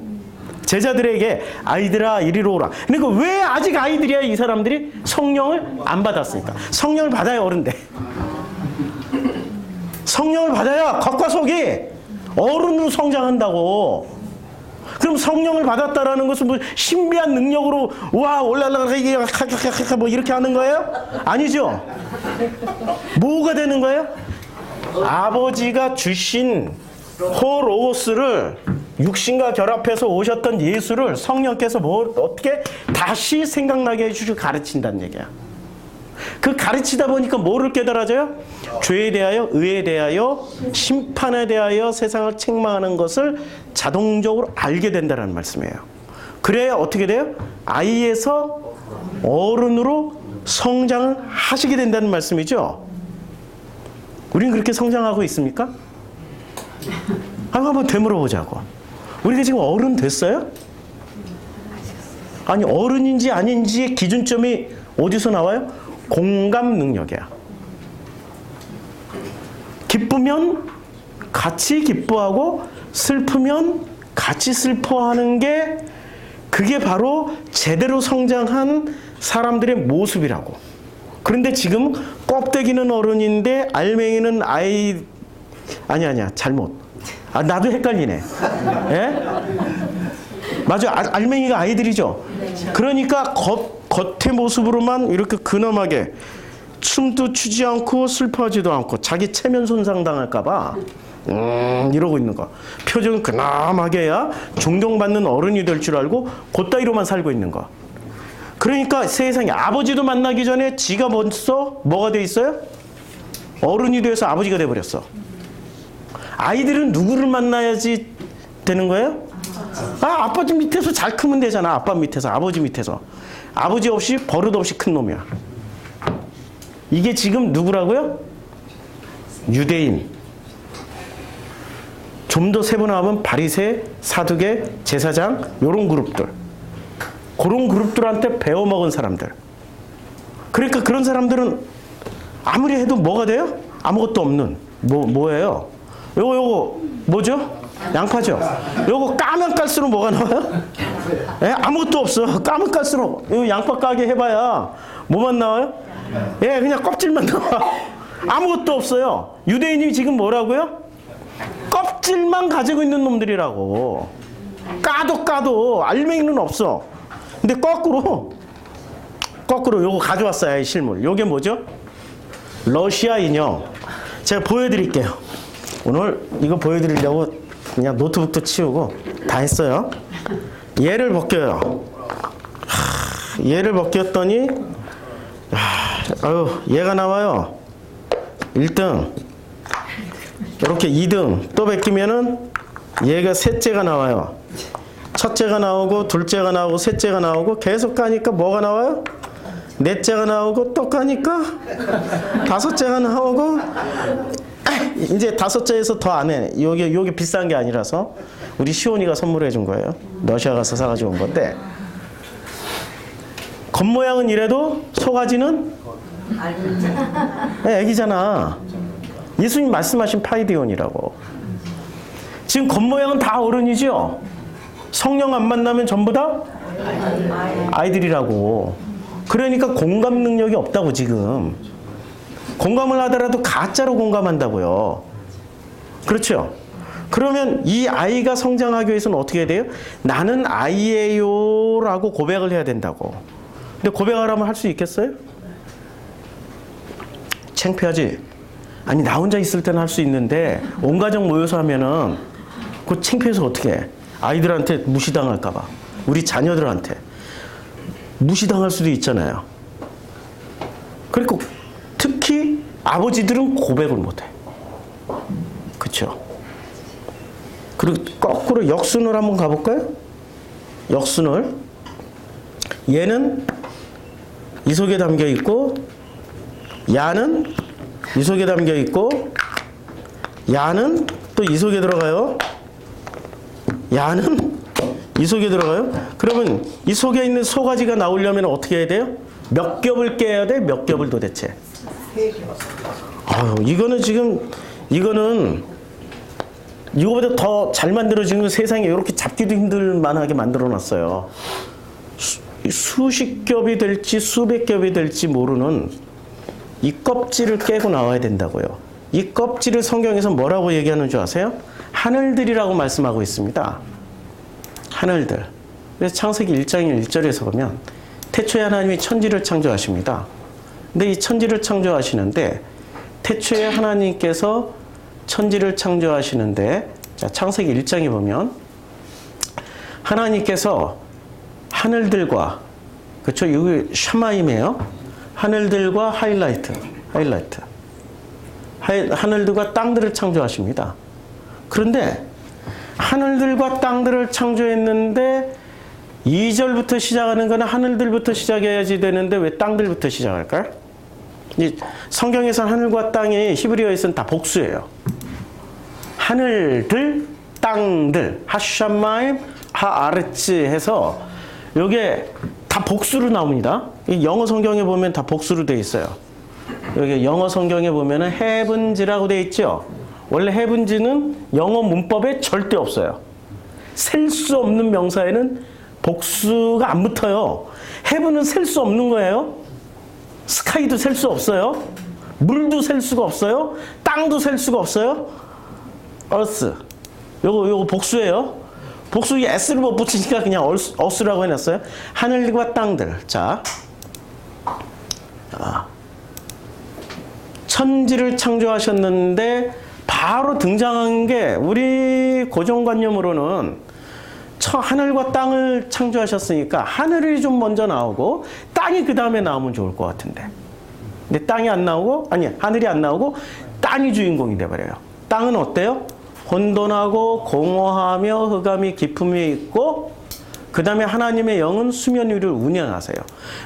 제자들에게 아이들아 이리로 오라. 그러니까 왜 아직 아이들이야 이 사람들이? 성령을 안 받았으니까. 성령을 받아야 어른돼. 성령을 받아야 겉과 속이 어른으로 성장한다고. 그럼 성령을 받았다라는 것은 뭐 신비한 능력으로 와 올라가라 이게 뭐 이렇게 하는 거예요? 아니죠. 뭐가 되는 거예요? 아버지가 주신 호로스를 육신과 결합해서 오셨던 예수를 성령께서 어떻게 다시 생각나게 해주시고 가르친다는 얘기야. 그 가르치다 보니까 뭐를 깨달아져요? 죄에 대하여, 의에 대하여, 심판에 대하여 세상을 책망하는 것을 자동적으로 알게 된다는 말씀이에요. 그래야 어떻게 돼요? 아이에서 어른으로 성장을 하시게 된다는 말씀이죠. 우리는 그렇게 성장하고 있습니까? 한번 되물어보자고. 우리가 지금 어른 됐어요? 아니 어른인지 아닌지의 기준점이 어디서 나와요? 공감 능력이야. 기쁘면 같이 기뻐하고 슬프면 같이 슬퍼하는 게 그게 바로 제대로 성장한 사람들의 모습이라고. 그런데 지금 껍데기는 어른인데 알맹이는 아이 아니야 잘못. 나도 헷갈리네. 예? 맞아. 알맹이가 아이들이죠. 그러니까 겉의 모습으로만 이렇게 근엄하게 춤도 추지 않고 슬퍼하지도 않고 자기 체면 손상 당할까봐 이러고 있는 거. 표정은 근엄하게 해야 존경받는 어른이 될 줄 알고 그따위로만 살고 있는 거. 그러니까 세상에 아버지도 만나기 전에 지가 벌써 뭐가 돼 있어요? 어른이 돼서 아버지가 돼버렸어. 아이들은 누구를 만나야지 되는 거예요? 아버지 밑에서 잘 크면 되잖아. 아빠 밑에서, 아버지 밑에서. 아버지 없이 버릇 없이 큰 놈이야. 이게 지금 누구라고요? 유대인. 좀 더 세분화하면 바리새, 사두개, 제사장 이런 그룹들. 그런 그룹들한테 배워먹은 사람들. 그러니까 그런 사람들은 아무리 해도 뭐가 돼요? 아무것도 없는. 뭐예요? 요거 뭐죠? 양파죠? 요거 까면 깔수록 뭐가 나와요? 예? 아무것도 없어. 까면 깔수록. 요 양파 까게 해봐야 뭐만 나와요? 예, 그냥 껍질만 나와. 아무것도 없어요. 유대인이 지금 뭐라고요? 껍질만 가지고 있는 놈들이라고. 까도 알맹이는 없어. 근데 거꾸로 요거 가져왔어요. 이 실물. 요게 뭐죠? 러시아 인형. 제가 보여드릴게요. 오늘 이거 보여드리려고 그냥 노트북도 치우고 다 했어요. 얘를 벗겨요. 얘를 벗겼더니 얘가 나와요. 1등. 이렇게 2등. 또 벗기면은 얘가 셋째가 나와요. 첫째가 나오고 둘째가 나오고 셋째가 나오고 계속 가니까 뭐가 나와요? 넷째가 나오고 또 가니까 다섯째가 나오고 이제 다섯째에서 더 안 해. 요게 비싼 게 아니라서 우리 시온이가 선물해 준 거예요. 러시아 가서 사가지고 온 건데 겉모양은 이래도 속아지는 애기잖아. 예수님 말씀하신 파이디온이라고. 지금 겉모양은 다 어른이죠. 성령 안 만나면 전부 다 아이들이라고. 그러니까 공감 능력이 없다고 지금. 공감을 하더라도 가짜로 공감한다고요. 그렇죠? 그러면 이 아이가 성장하기 위해서는 어떻게 해야 돼요? 나는 아이예요 라고 고백을 해야 된다고. 근데 고백하라면 할 수 있겠어요? 창피하지? 아니 나 혼자 있을 때는 할 수 있는데 온 가족 모여서 하면은 그거 창피해서 어떻게 해? 아이들한테 무시당할까 봐. 우리 자녀들한테 무시당할 수도 있잖아요. 그리고 특히 아버지들은 고백을 못해. 그렇죠? 그리고 거꾸로 역순을 한번 가볼까요? 역순을. 얘는 이 속에 담겨 있고 야는 이 속에 담겨 있고 야는 또 이 속에 들어가요. 야는 이 속에 들어가요. 그러면 이 속에 있는 소가지가 나오려면 어떻게 해야 돼요? 몇 겹을 깨야 돼? 몇 겹을 도대체? 아유, 이거는 지금 이거는 이거보다 더 잘 만들어진 건 세상에 이렇게 잡기도 힘들 만하게 만들어 놨어요. 수십 겹이 될지 수백 겹이 될지 모르는 이 껍질을 깨고 나와야 된다고요. 이 껍질을 성경에서 뭐라고 얘기하는 줄 아세요? 하늘들이라고 말씀하고 있습니다. 하늘들. 그래서 창세기 1장 1절에서 보면 태초에 하나님이 천지를 창조하십니다. 근데 이 천지를 창조하시는데 태초에 하나님께서 천지를 창조하시는데 자, 창세기 1장에 보면 하나님께서 하늘들과 그렇죠? 여기 샤마임이에요. 하늘들과 하늘들과 땅들을 창조하십니다. 그런데 하늘들과 땅들을 창조했는데 2절부터 시작하는 거는 하늘들부터 시작해야지 되는데 왜 땅들부터 시작할까요? 성경에서 하늘과 땅이 히브리어에서는 다 복수예요. 하늘들, 땅들, 하샤마임, 하아르츠 해서 요게 다 복수로 나옵니다. 이 영어 성경에 보면 다 복수로 되어 있어요. 여기 영어 성경에 보면은 heavens라고 되어 있죠. 원래 heavens는 영어 문법에 절대 없어요. 셀 수 없는 명사에는 복수가 안 붙어요. heaven은 셀 수 없는 거예요. 스카이도 셀 수 없어요. 물도 셀 수가 없어요. 땅도 셀 수가 없어요. earth. 요거 복수예요. 복수에 s를 못 붙이니까 그냥 earth라고 해놨어요. 하늘과 땅들. 자. 천지를 창조하셨는데 바로 등장한 게 우리 고정관념으로는 하늘과 땅을 창조하셨으니까 하늘이 좀 먼저 나오고 땅이 그 다음에 나오면 좋을 것 같은데. 근데 땅이 안 나오고, 아니, 하늘이 안 나오고 땅이 주인공이 돼버려요. 땅은 어때요? 혼돈하고 공허하며 흑암이 깊음 위에 있고 그 다음에 하나님의 영은 수면 위를 운행하세요.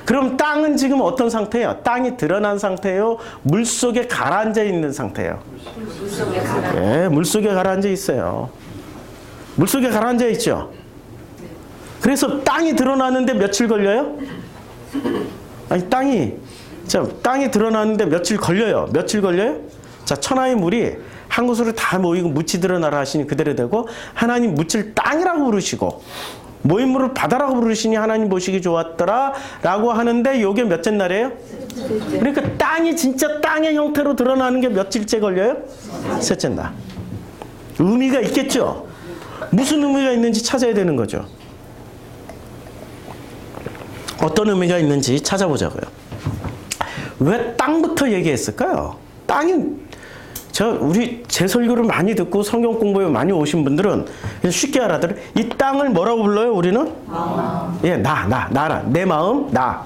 그럼 땅은 지금 어떤 상태예요? 땅이 드러난 상태예요? 물속에 가라앉아 있는 상태예요? 물속에 가라. 네, 물속에 가라앉아 있어요. 물속에 가라앉아 있죠? 그래서 땅이 드러나는데 며칠 걸려요? 아니, 땅이 드러나는데 며칠 걸려요. 며칠 걸려요? 자, 천하의 물이 한 곳으로 다 모이고 묻이 드러나라 하시니 그대로 되고 하나님 묻을 땅이라고 부르시고 모인 물을 바다라고 부르시니 하나님 보시기 좋았더라 라고 하는데 요게 몇째 날이에요? 그러니까 땅이 진짜 땅의 형태로 드러나는 게 며칠째 걸려요? 셋째 날. 의미가 있겠죠? 무슨 의미가 있는지 찾아야 되는 거죠. 어떤 의미가 있는지 찾아보자고요. 왜 땅부터 얘기했을까요? 땅이 제 설교를 많이 듣고 성경 공부에 많이 오신 분들은 그냥 쉽게 알아들어요. 이 땅을 뭐라고 불러요, 우리는? 예, 나라. 내 마음, 나.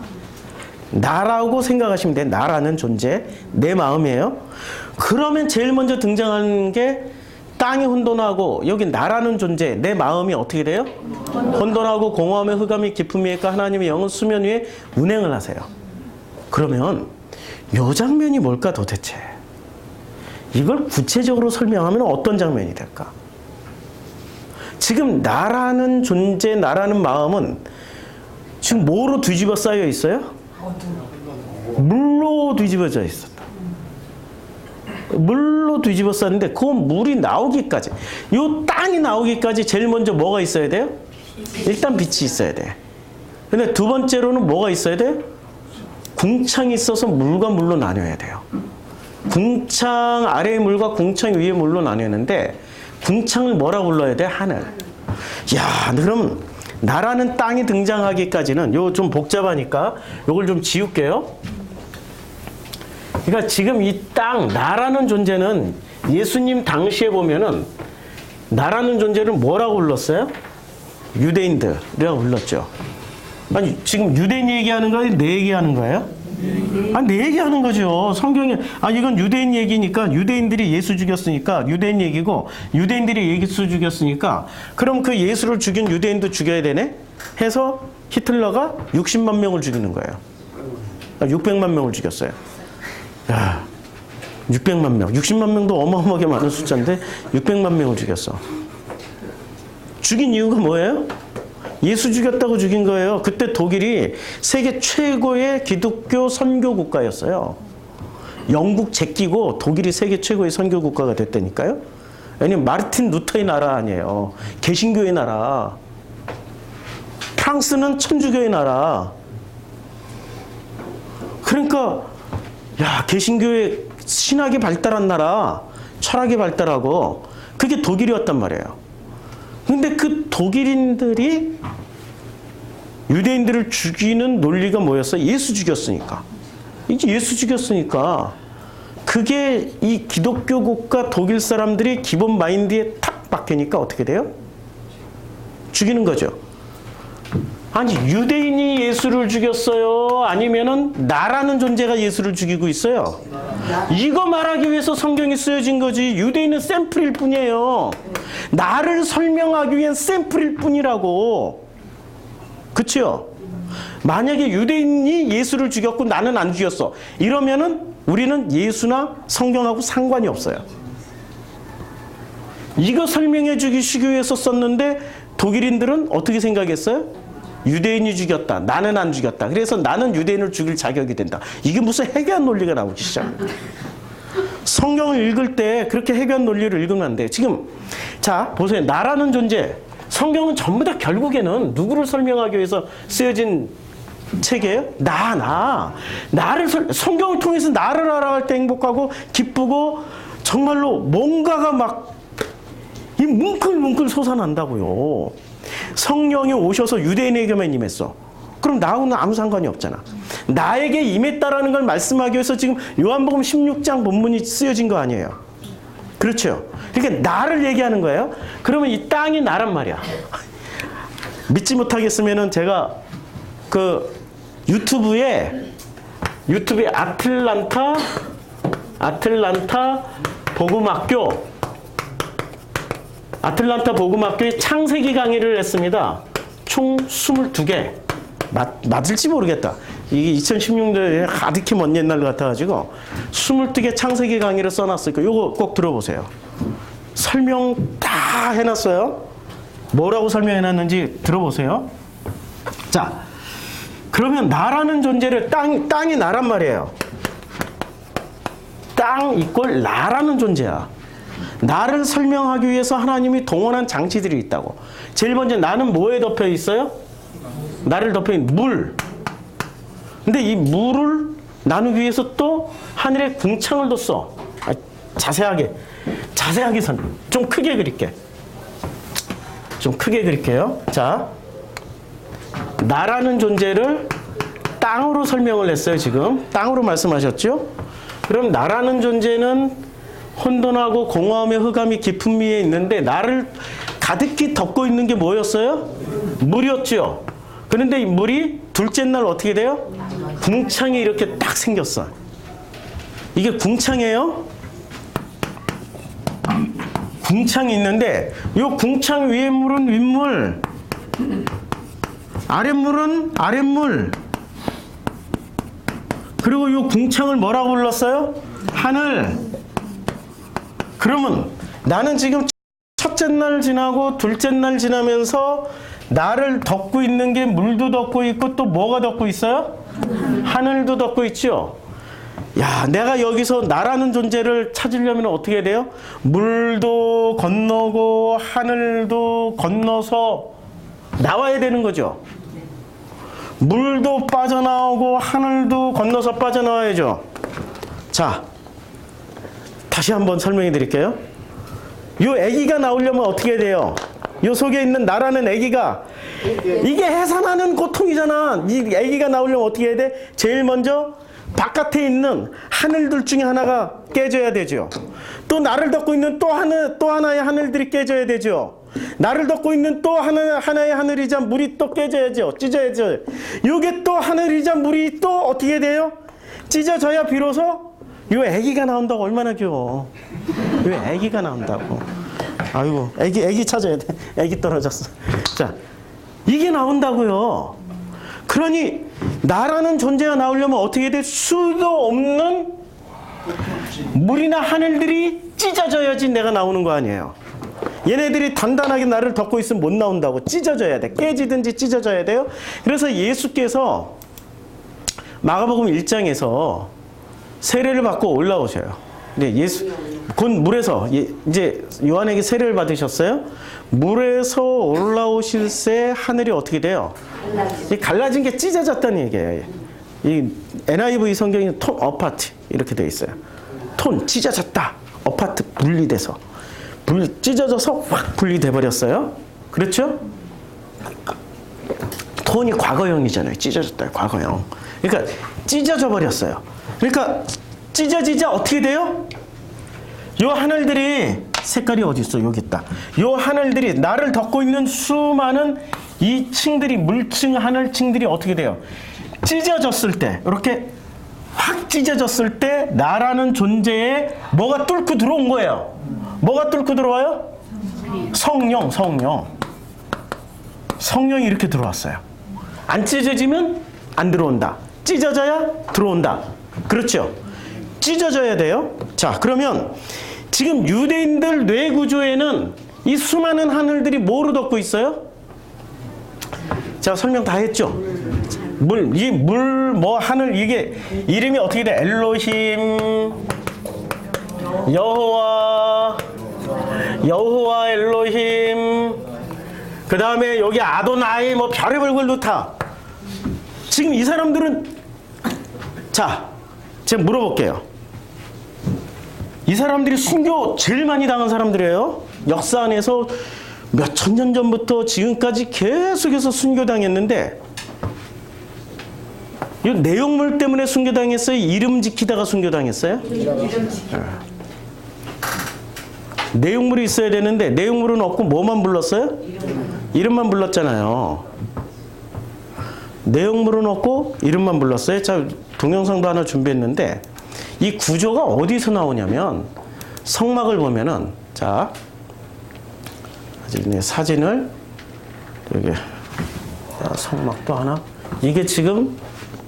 나라고 생각하시면 돼요. 나라는 존재, 내 마음이에요. 그러면 제일 먼저 등장하는 게 땅이 혼돈하고 여기 나라는 존재, 내 마음이 어떻게 돼요? 혼돈하고 공허함의 흑암이 깊음 위에 있고 하나님의 영은 수면 위에 운행을 하세요. 그러면 요 장면이 뭘까 도대체? 이걸 구체적으로 설명하면 어떤 장면이 될까? 지금 나라는 존재, 나라는 마음은 지금 뭐로 뒤집어 쌓여 있어요? 물로 뒤집어져 있었다. 물로 뒤집어 쌌는데 그 물이 나오기까지, 요 땅이 나오기까지 제일 먼저 뭐가 있어야 돼요? 일단 빛이 있어야 돼. 근데 두 번째로는 뭐가 있어야 돼요? 궁창이 있어서 물과 물로 나뉘어야 돼요. 궁창 아래의 물과 궁창 위의 물로 나뉘었는데 궁창을 뭐라고 불러야 돼? 하늘. 야, 그럼 나라는 땅이 등장하기까지는 요 좀 복잡하니까 요걸 좀 지울게요. 그러니까 지금 이 땅, 나라는 존재는 예수님 당시에 보면은 나라는 존재를 뭐라고 불렀어요? 유대인들이라고 불렀죠. 아니, 지금 유대인 얘기하는 거예요? 내 얘기하는 거예요? 아니, 내 얘기하는 거죠. 성경에, 이건 유대인 얘기니까, 유대인들이 예수 죽였으니까 유대인 얘기고, 유대인들이 예수 죽였으니까, 그럼 그 예수를 죽인 유대인도 죽여야 되네? 해서 히틀러가 60만 명을 죽이는 거예요. 600만 명을 죽였어요. 야, 600만 명. 60만 명도 어마어마하게 많은 숫자인데 600만 명을 죽였어. 죽인 이유가 뭐예요? 예수 죽였다고 죽인 거예요. 그때 독일이 세계 최고의 기독교 선교 국가였어요. 영국 제끼고 독일이 세계 최고의 선교 국가가 됐다니까요. 왜냐면 마르틴 루터의 나라 아니에요. 개신교의 나라. 프랑스는 천주교의 나라. 그러니까 야, 개신교의 신학이 발달한 나라, 철학이 발달하고 그게 독일이었단 말이에요. 근데 그 독일인들이 유대인들을 죽이는 논리가 뭐였어요? 예수 죽였으니까. 이제 예수 죽였으니까. 그게 이 기독교 국가 독일 사람들이 기본 마인드에 탁 박히니까 어떻게 돼요? 죽이는 거죠. 아니, 유대인이 예수를 죽였어요? 아니면은 나라는 존재가 예수를 죽이고 있어요? 이거 말하기 위해서 성경이 쓰여진 거지. 유대인은 샘플일 뿐이에요. 나를 설명하기 위한 샘플일 뿐이라고. 그치요? 만약에 유대인이 예수를 죽였고 나는 안 죽였어. 이러면은 우리는 예수나 성경하고 상관이 없어요. 이거 설명해 주기 위해서 썼는데 독일인들은 어떻게 생각했어요? 유대인이 죽였다. 나는 안 죽였다. 그래서 나는 유대인을 죽일 자격이 된다. 이게 무슨 해괴한 논리가 나오기 시작합니다. 성경을 읽을 때 그렇게 해괴한 논리를 읽으면 안 돼요. 지금 자 보세요. 나라는 존재. 성경은 전부 다 결국에는 누구를 설명하기 위해서 쓰여진 책이에요? 나를 성경을 통해서 나를 알아갈 때 행복하고 기쁘고 정말로 뭔가가 막 이 뭉클뭉클 솟아난다고요. 성령이 오셔서 유대인에게만 임했어. 그럼 나하고는 아무 상관이 없잖아. 나에게 임했다라는 걸 말씀하기 위해서 지금 요한복음 16장 본문이 쓰여진 거 아니에요. 그렇죠? 그러니까 나를 얘기하는 거예요. 그러면 이 땅이 나란 말이야. 믿지 못하겠으면은 제가 그 유튜브에 아틀란타 복음학교의 창세기 강의를 했습니다. 총 22개. 맞을지 모르겠다. 이게 2016년에 가득히 먼 옛날 같아가지고 22개 창세기 강의를 써놨으니까 요거 꼭 들어보세요. 설명 다 해놨어요. 뭐라고 설명해놨는지 들어보세요. 자, 그러면 나라는 존재를 땅이 나란 말이에요. 땅 이꼴 나라는 존재야. 나를 설명하기 위해서 하나님이 동원한 장치들이 있다고. 제일 먼저 나는 뭐에 덮여 있어요? 나를 덮여 있는 물. 근데 이 물을 나누기 위해서 또 하늘에 궁창을 뒀어. 자세하게 좀 크게 그릴게. 좀 크게 그릴게요. 자, 나라는 존재를 땅으로 설명을 했어요. 지금 땅으로 말씀하셨죠? 그럼 나라는 존재는 혼돈하고 공허함의 흑암이 깊은 미에 있는데 나를 가득히 덮고 있는 게 뭐였어요? 물이었죠. 그런데 이 물이 둘째 날 어떻게 돼요? 궁창이 이렇게 딱 생겼어. 이게 궁창이에요? 궁창이 있는데 이 궁창 위에 물은 윗물, 아랫물은 아랫물. 그리고 이 궁창을 뭐라고 불렀어요? 하늘. 그러면 나는 지금 첫째 날 지나고 둘째 날 지나면서 나를 덮고 있는 게 물도 덮고 있고 또 뭐가 덮고 있어요? 하늘도 덮고 있죠. 야, 내가 여기서 나라는 존재를 찾으려면 어떻게 해야 돼요? 물도 건너고 하늘도 건너서 나와야 되는 거죠. 물도 빠져나오고 하늘도 건너서 빠져나와야죠. 자, 다시 한번 설명해 드릴게요. 요 아기가 나오려면 어떻게 돼요? 요 속에 있는 나라는 아기가, 이게 해산하는 고통이잖아. 이 아기가 나오려면 어떻게 해야 돼? 제일 먼저 바깥에 있는 하늘들 중에 하나가 깨져야 되죠. 또 나를 덮고 있는 또 하나의 하늘들이 깨져야 되죠. 나를 덮고 있는 또 하나의 하늘이자 물이 또 깨져야죠. 찢어야죠. 요게 또 하늘이자 물이 또 어떻게 돼요? 찢어져야 비로소 요 아기가 나온다고. 얼마나 귀여워. 요 아기가 나온다고. 아이고, 아기 찾아야 돼. 아기 떨어졌어. 자, 이게 나온다고요. 그러니 나라는 존재가 나오려면 어떻게 돼? 수도 없는 물이나 하늘들이 찢어져야지 내가 나오는 거 아니에요. 얘네들이 단단하게 나를 덮고 있으면 못 나온다고. 찢어져야 돼. 깨지든지 찢어져야 돼요. 그래서 예수께서 마가복음 1장에서 세례를 받고 올라오셔요. 근데 예수 곧 물에서 이제 요한에게 세례를 받으셨어요. 물에서 올라오실 새 하늘이 어떻게 돼요? 갈라진 게 찢어졌다는 얘기예요. 이 NIV 성경이 톤 어파트 이렇게 돼 있어요. 톤 찢어졌다. 어파트 분리돼서 찢어져서 확 분리돼 버렸어요. 그렇죠? 톤이 과거형이잖아요. 찢어졌다. 과거형. 그러니까 찢어져 버렸어요. 그러니까 찢어지자 어떻게 돼요? 요 하늘들이 색깔이 어디 있어? 여기 있다. 요 하늘들이 나를 덮고 있는 수많은 이 층들이 물층 하늘층들이 어떻게 돼요? 찢어졌을 때 이렇게 확 찢어졌을 때 나라는 존재에 뭐가 뚫고 들어온 거예요. 뭐가 뚫고 들어와요? 성령이 이렇게 들어왔어요. 안 찢어지면 안 들어온다. 찢어져야 들어온다. 그렇죠? 찢어져야 돼요. 자, 그러면 지금 유대인들 뇌 구조에는 이 수많은 하늘들이 뭐로 덮고 있어요? 제가 설명 다 했죠? 하늘, 이게 이름이 어떻게 돼? 엘로힘, 여호와 엘로힘, 그 다음에 여기 아도나이, 별의별 걸 넣다. 지금 이 사람들은, 자, 제가 물어볼게요. 이 사람들이 순교 제일 많이 당한 사람들이에요. 역사 안에서 몇 천 년 전부터 지금까지 계속해서 순교당했는데, 이 내용물 때문에 순교당했어요? 이름 지키다가 순교당했어요? 내용물이 있어야 되는데 내용물은 없고 뭐만 불렀어요? 이름만 불렀잖아요. 내용물은 없고 이름만 불렀어요. 자, 동영상도 하나 준비했는데 이 구조가 어디서 나오냐면 성막을 보면은, 자, 사진을 여기, 성막도 하나. 이게 지금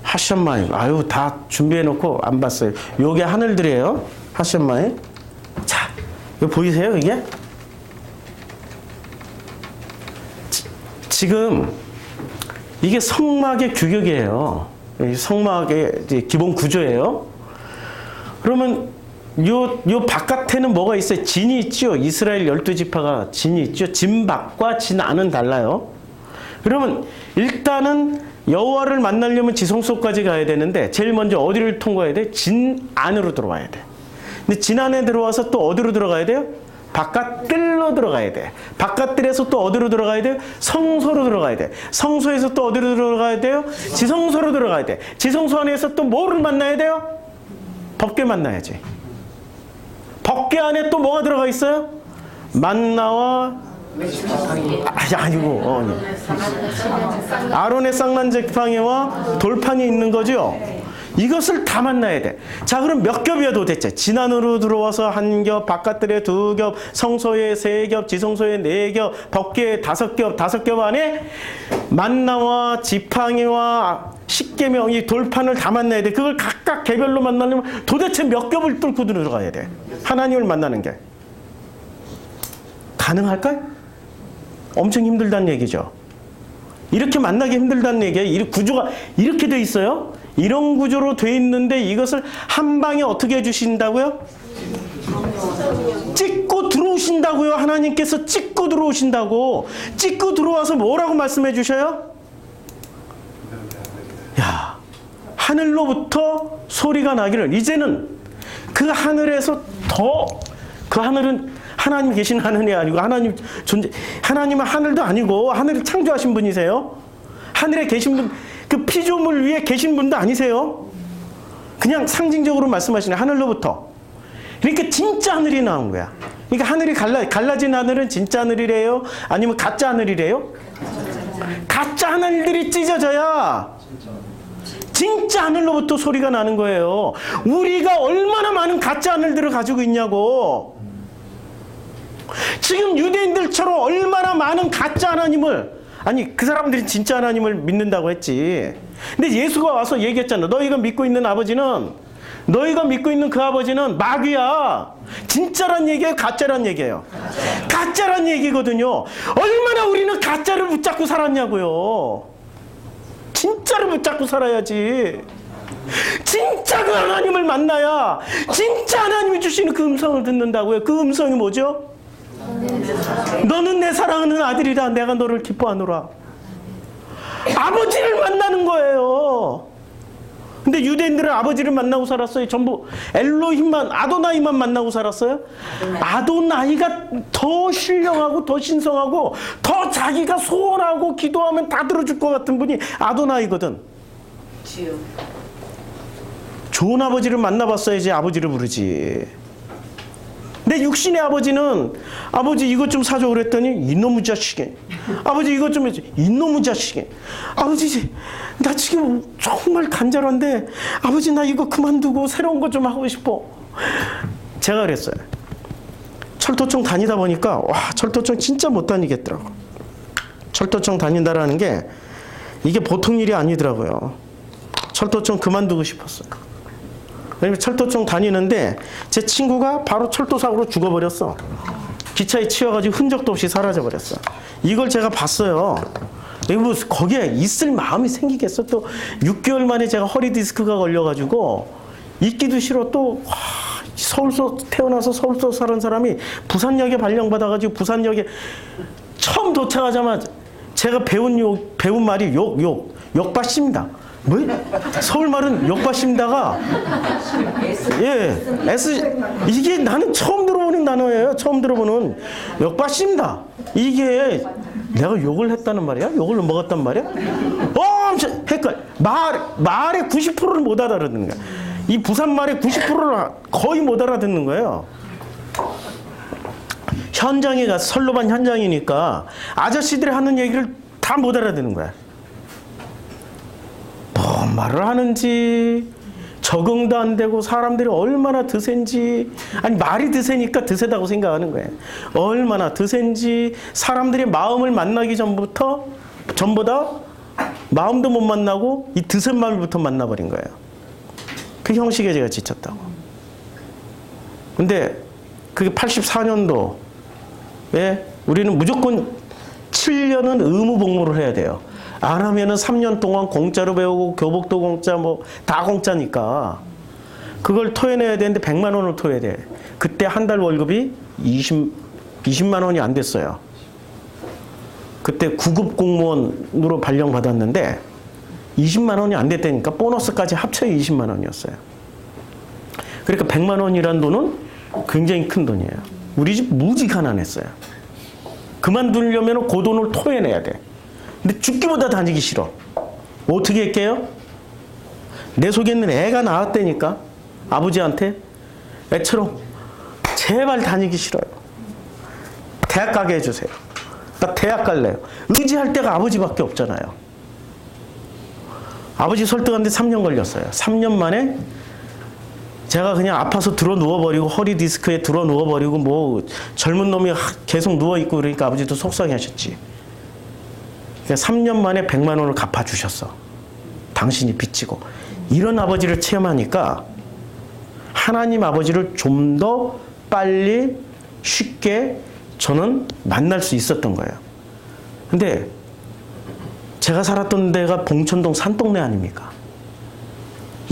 하션마임. 아유, 다 준비해놓고 안 봤어요. 요게 하늘들이에요. 하션마임. 자, 이거 보이세요? 이게? 지금 이게 성막의 규격이에요. 성막의 기본 구조예요. 그러면 요 바깥에는 뭐가 있어요? 진이 있죠. 이스라엘 12지파가 진이 있죠. 진 밖과 진 안은 달라요. 그러면 일단은 여호와를 만나려면 지성소까지 가야 되는데 제일 먼저 어디를 통과해야 돼? 진 안으로 들어와야 돼. 근데 진 안에 들어와서 또 어디로 들어가야 돼요? 바깥뜰로 들어가야 돼. 바깥뜰에서 또 어디로 들어가야 돼요? 성소로 들어가야 돼. 성소에서 또 어디로 들어가야 돼요? 지성소로 들어가야 돼. 지성소 안에서 또 뭐를 만나야 돼요? 법궤 만나야지. 법궤 안에 또 뭐가 들어가 있어요? 만나와 아니고 아론의 쌍난 지팡이와 돌판이 있는 거죠. 이것을 다 만나야 돼. 자, 그럼 몇 겹이야 도대체? 진 안으로 들어와서 한 겹, 바깥들에 2겹, 성소에 3겹, 지성소에 4겹, 법궤에 5겹, 5겹 안에 만나와 지팡이와 십계명, 이 돌판을 다 만나야 돼. 그걸 각각 개별로 만나려면 도대체 몇 겹을 뚫고 들어가야 돼? 하나님을 만나는 게. 가능할까요? 엄청 힘들다는 얘기죠. 이렇게 만나기 힘들다는 얘기예요. 이 구조가 이렇게 돼 있어요. 이런 구조로 돼 있는데 이것을 한 방에 어떻게 해주신다고요? 찍고 들어오신다고요. 하나님께서 찍고 들어오신다고. 찍고 들어와서 뭐라고 말씀해 주셔요? 야, 하늘로부터 소리가 나기를. 이제는 그 하늘에서 더, 그 하늘은 하나님 계신 하늘이 아니고 하나님 존재, 하나님은 하늘도 아니고 하늘을 창조하신 분이세요. 하늘에 계신 분, 그 피조물 위에 계신 분도 아니세요. 그냥 상징적으로 말씀하시네. 하늘로부터. 그러니까 진짜 하늘이 나온 거야. 그러니까 하늘이 갈라진 하늘은 진짜 하늘이래요? 아니면 가짜 하늘이래요? 가짜 하늘들이 찢어져야 진짜 하늘로부터 소리가 나는 거예요. 우리가 얼마나 많은 가짜 하늘들을 가지고 있냐고. 지금 유대인들처럼 얼마나 많은 가짜 하나님을, 아니 그 사람들이 진짜 하나님을 믿는다고 했지. 근데 예수가 와서 얘기했잖아. 너희가 믿고 있는 아버지는, 너희가 믿고 있는 그 아버지는 마귀야. 진짜란 얘기예요? 가짜란 얘기예요? 가짜란 얘기거든요. 얼마나 우리는 가짜를 붙잡고 살았냐고요. 진짜를 붙잡고 살아야지. 진짜 그 하나님을 만나야 진짜 하나님이 주시는 그 음성을 듣는다고요. 그 음성이 뭐죠? 너는 내 사랑하는 아들이다. 내가 너를 기뻐하노라. 아버지를 만나는 거예요. 근데 유대인들은 아버지를 만나고 살았어요. 전부 엘로힘만, 아도나이만 만나고 살았어요. 아도나이가 더 신령하고 더 신성하고 더 자기가 소원하고 기도하면 다 들어줄 것 같은 분이 아도나이거든. 좋은 아버지를 만나봤어야지 아버지를 부르지. 내 육신의 아버지는 아버지 이것 좀 사줘 그랬더니 이놈의 자식이, 아버지 이것 좀 해줘 이놈의 자식이, 아버지 나 지금 정말 간절한데 아버지 나 이거 그만두고 새로운 거 좀 하고 싶어. 제가 그랬어요. 철도청 다니다 보니까 와, 철도청 진짜 못 다니겠더라고. 철도청 다닌다라는 게 이게 보통 일이 아니더라고요. 철도청 그만두고 싶었어요. 왜냐면 철도청 다니는데 제 친구가 바로 철도사고로 죽어버렸어. 기차에 치여가지고 흔적도 없이 사라져버렸어. 이걸 제가 봤어요. 뭐 거기에 있을 마음이 생기겠어. 또 6개월 만에 제가 허리 디스크가 걸려가지고 있기도 싫어. 또 서울서 태어나서 서울서 사는 사람이 부산역에 발령받아가지고 부산역에 처음 도착하자마자 제가 배운 말이 욕받습니다. 뭐? 서울말은 욕받습니다가, 예, 이게 나는 처음 들어보는 단어예요. 처음 들어보는 욕받습니다. 이게 내가 욕을 했다는 말이야? 욕을 먹었단 말이야? 엄청 헷갈려. 말의 90%를 못 알아듣는 거야. 이 부산 말의 90%를 거의 못 알아듣는 거예요. 현장에 가서 선로반 현장이니까 아저씨들이 하는 얘기를 다 못 알아듣는 거야. 뭔 말을 하는지 적응도 안 되고 사람들이 얼마나 드센지, 아니 말이 드세니까 드세다고 생각하는 거예요. 얼마나 드센지 사람들이 마음을 만나기 전보다 마음도 못 만나고 이 드센 마음부터 만나버린 거예요. 그 형식에 제가 지쳤다고. 근데 그게 84년도에 우리는 무조건 7년은 의무 복무를 해야 돼요. 안 하면은 3년 동안 공짜로 배우고 교복도 공짜 뭐 다 공짜니까 그걸 토해내야 되는데 100만 원을 토해야 돼. 그때 한 달 월급이 20만 원이 안 됐어요. 그때 9급 공무원으로 발령받았는데 20만 원이 안 됐다니까 보너스까지 합쳐야 20만 원이었어요. 그러니까 100만 원이란 돈은 굉장히 큰 돈이에요. 우리 집 무지 가난했어요. 그만두려면 그 돈을 토해내야 돼. 근데 죽기보다 다니기 싫어. 어떻게 할게요? 내 속에 있는 애가 나왔다니까 아버지한테 애처럼 제발 다니기 싫어요. 대학 가게 해주세요. 나 대학 갈래요. 의지할 데가 아버지밖에 없잖아요. 아버지 설득하는데 3년 걸렸어요. 3년 만에 제가 그냥 아파서 들어 누워버리고 허리 디스크에 들어 누워버리고 뭐 젊은 놈이 계속 누워있고 그러니까 아버지도 속상해 하셨지. 3년 만에 100만 원을 갚아주셨어. 당신이 빚지고. 이런 아버지를 체험하니까 하나님 아버지를 좀 더 빨리 쉽게 저는 만날 수 있었던 거예요. 근데 제가 살았던 데가 봉천동 산동네 아닙니까?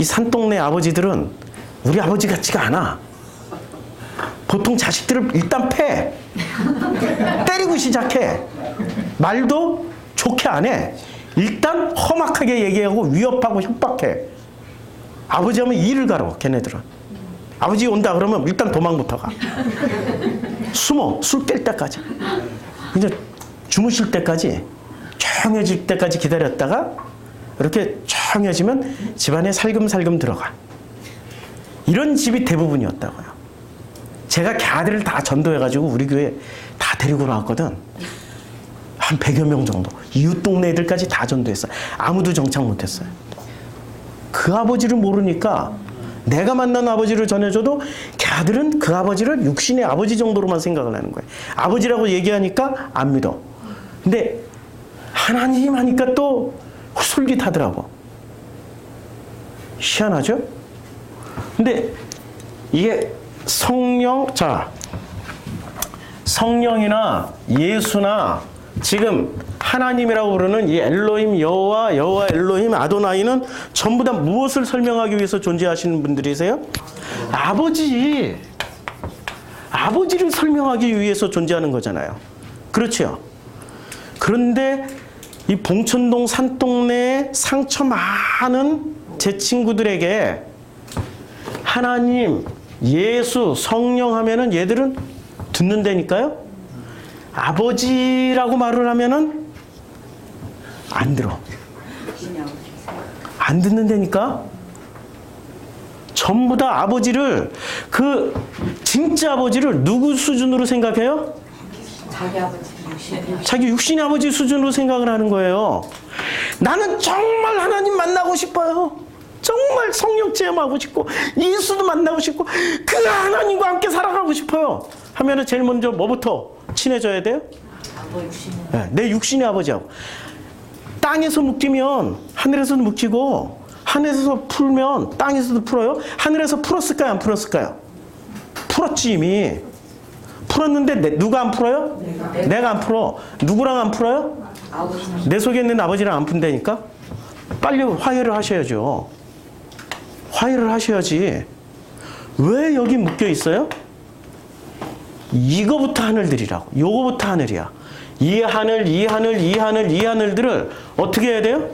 이 산동네 아버지들은 우리 아버지 같지가 않아. 보통 자식들을 일단 패. 때리고 시작해. 말도 좋게 안 해. 일단 험악하게 얘기하고 위협하고 협박해. 아버지 하면 이를 가로, 걔네들은. 아버지 온다 그러면 일단 도망부터 가. 숨어, 술 깰 때까지. 이제 주무실 때까지, 조용해질 때까지 기다렸다가 이렇게 조용해지면 집안에 살금살금 들어가. 이런 집이 대부분이었다고요. 제가 걔들을 다 전도해가지고 우리 교회 다 데리고 나왔거든. 한 100여 명 정도. 이웃 동네 애들까지 다 전도했어요. 아무도 정착 못했어요. 그 아버지를 모르니까 내가 만난 아버지를 전해줘도 걔들은 그 아버지를 육신의 아버지 정도로만 생각을 하는 거예요. 아버지라고 얘기하니까 안 믿어. 근데 하나님 하니까 또 솔깃하더라고. 희한하죠? 근데 이게 성령이나 예수나 지금 하나님이라고 부르는 이 엘로힘 여호와 엘로힘 아도나이는 전부 다 무엇을 설명하기 위해서 존재하시는 분들이세요? 아버지를 설명하기 위해서 존재하는 거잖아요. 그렇죠? 그런데 이 봉천동 산동네에 상처 많은 제 친구들에게 하나님, 예수, 성령 하면은 얘들은 듣는다니까요? 아버지라고 말을 하면은 안 들어. 안 듣는다니까? 전부 다 아버지를, 그 진짜 아버지를 누구 수준으로 생각해요? 자기 아버지 육신이. 자기 육신의 아버지 수준으로 생각을 하는 거예요. 나는 정말 하나님 만나고 싶어요. 정말 성령 체험하고 싶고 예수도 만나고 싶고 그 하나님과 함께 살아가고 싶어요. 하면은 제일 먼저 뭐부터 친해져야 돼요? 네, 내 육신의 아버지하고. 땅에서 묶이면 하늘에서도 묶이고 하늘에서 풀면 땅에서도 풀어요. 하늘에서 풀었을까요? 안 풀었을까요? 풀었지 이미. 풀었는데 누가 안 풀어요? 내가 안 풀어. 누구랑 안 풀어요? 내 속에 있는 아버지랑 안 푼다니까? 빨리 화해를 하셔야죠. 화해를 하셔야지. 왜 여기 묶여 있어요? 이거부터 하늘들이라고. 요거부터 하늘이야. 이 하늘들을 어떻게 해야 돼요?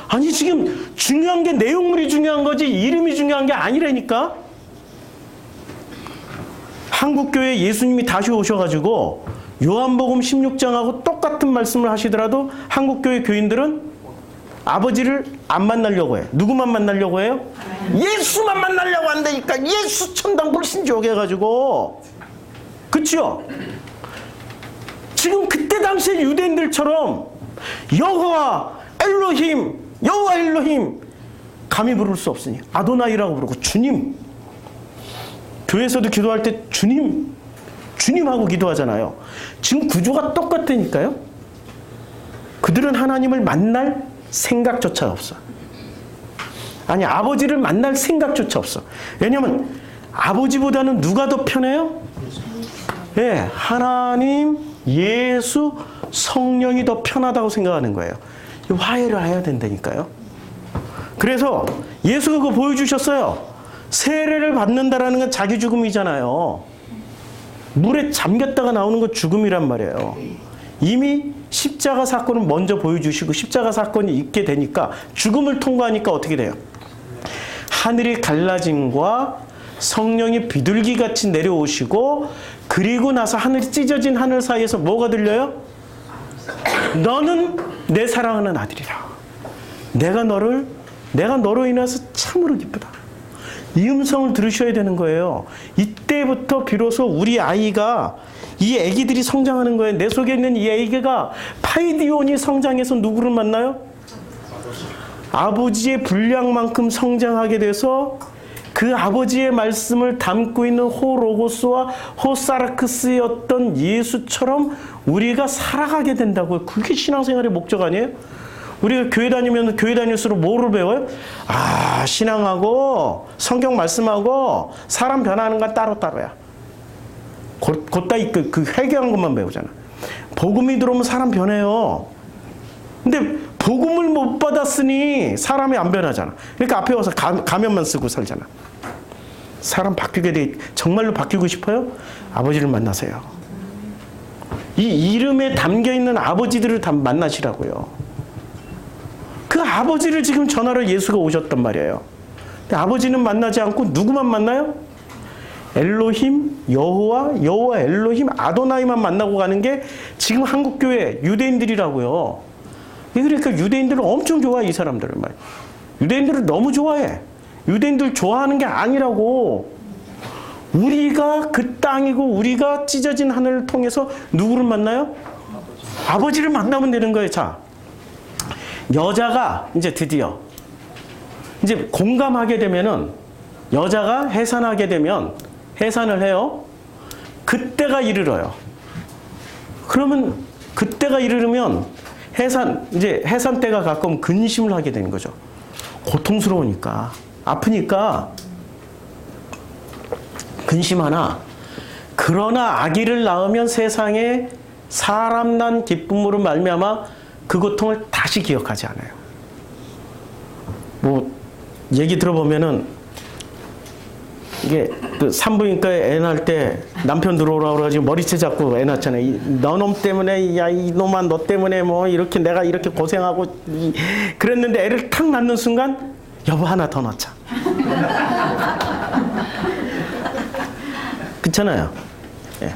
아니 지금 중요한 게 내용물이 중요한 거지 이름이 중요한 게 아니라니까. 한국교회 예수님이 다시 오셔가지고 요한복음 16장하고 똑같은 말씀을 하시더라도 한국교회 교인들은 아버지를 안 만나려고 해. 누구만 만나려고 해요? 예수만 만나려고 한다니까. 예수 천당 불신족 해가지고. 그치요? 지금 그때 당시에 유대인들처럼 여호와 엘로힘 감히 부를 수 없으니 아도나이라고 부르고 주님. 교회에서도 기도할 때 주님하고 기도하잖아요. 지금 구조가 똑같다니까요. 그들은 하나님을 만날 생각조차 없어. 아니 아버지를 만날 생각조차 없어. 왜냐면 아버지보다는 누가 더 편해요? 네, 하나님, 예수, 성령이 더 편하다고 생각하는 거예요. 화해를 해야 된다니까요. 그래서 예수가 그거 보여주셨어요. 세례를 받는다라는 건 자기 죽음이잖아요. 물에 잠겼다가 나오는 건 죽음이란 말이에요. 이미 십자가 사건을 먼저 보여주시고 십자가 사건이 있게 되니까 죽음을 통과하니까 어떻게 돼요? 하늘이 갈라짐과 성령이 비둘기같이 내려오시고 그리고 나서 하늘이 찢어진 하늘 사이에서 뭐가 들려요? 너는 내 사랑하는 아들이라. 내가 너로 인해서 참으로 기쁘다. 이 음성을 들으셔야 되는 거예요. 이때부터 비로소 우리 아이가 이 아기들이 성장하는 거예요. 내 속에 있는 이 아기가 파이디온이 성장해서 누구를 만나요? 아버지의 분량만큼 성장하게 돼서 그 아버지의 말씀을 담고 있는 호로고스와 호사르크스였던 예수처럼 우리가 살아가게 된다고요. 그게 신앙생활의 목적 아니에요? 우리가 교회 다니면 교회 다닐수록 뭐를 배워요? 아, 신앙하고 성경 말씀하고 사람 변하는 건 따로따로야. 곧다 그 회개한 것만 배우잖아. 복음이 들어오면 사람 변해요. 근데 복음을 못 받았으니 사람이 안 변하잖아. 그러니까 앞에 와서 가면만 쓰고 살잖아. 사람 바뀌게 돼. 정말로 바뀌고 싶어요? 아버지를 만나세요. 이 이름에 담겨있는 아버지들을 다 만나시라고요. 그 아버지를 지금 전하러 예수가 오셨단 말이에요. 근데 아버지는 만나지 않고 누구만 만나요? 엘로힘, 여호와 엘로힘, 아도나이만 만나고 가는 게 지금 한국교회 유대인들이라고요. 그러니까 유대인들을 엄청 좋아해, 이 사람들을. 유대인들을 너무 좋아해. 유대인들 좋아하는 게 아니라고. 우리가 그 땅이고 우리가 찢어진 하늘을 통해서 누구를 만나요? 아버지를 만나면 되는 거예요. 자, 여자가 이제 드디어 이제 공감하게 되면은, 여자가 해산하게 되면 해산을 해요. 그때가 이르러요. 그러면 그때가 이르면 이제 해산 때가 가까우면 근심을 하게 되는 거죠. 고통스러우니까, 아프니까 근심하나, 그러나 아기를 낳으면 세상에 사람 난 기쁨으로 말미암아 그 고통을 다시 기억하지 않아요. 뭐 얘기 들어보면은 이게 그 산부인과에 애 낳을 때 남편 들어오라고 그래가지고 머리채 잡고 애 낳잖아요. 너놈 때문에, 야 이놈아 너 때문에 뭐 이렇게 내가 이렇게 고생하고 그랬는데, 애를 탁 낳는 순간 여보 하나 더 낳자. 그렇잖아요. 예.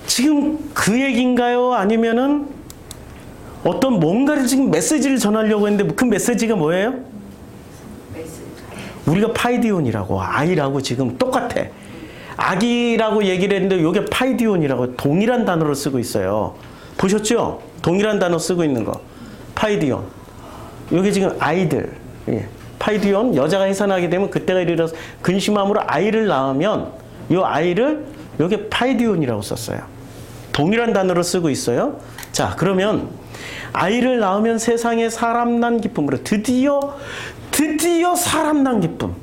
지금 그 얘기인가요? 아니면은 어떤 뭔가를 지금 메시지를 전하려고 했는데, 그 메시지가 뭐예요? 우리가 파이디온이라고, 아이라고 지금 똑같아. 아기라고 얘기를 했는데 이게 파이디온이라고 동일한 단어로 쓰고 있어요. 보셨죠? 동일한 단어 쓰고 있는 거. 파이디온. 이게 지금 아이들. 예. 파이디온, 여자가 해산하게 되면 그때가 이르러서 근심함으로 아이를 낳으면 이 아이를 여기 파이디온이라고 썼어요. 동일한 단어로 쓰고 있어요. 자, 그러면 아이를 낳으면 세상에 사람 난 기쁨으로 드디어 사람 난 기쁨.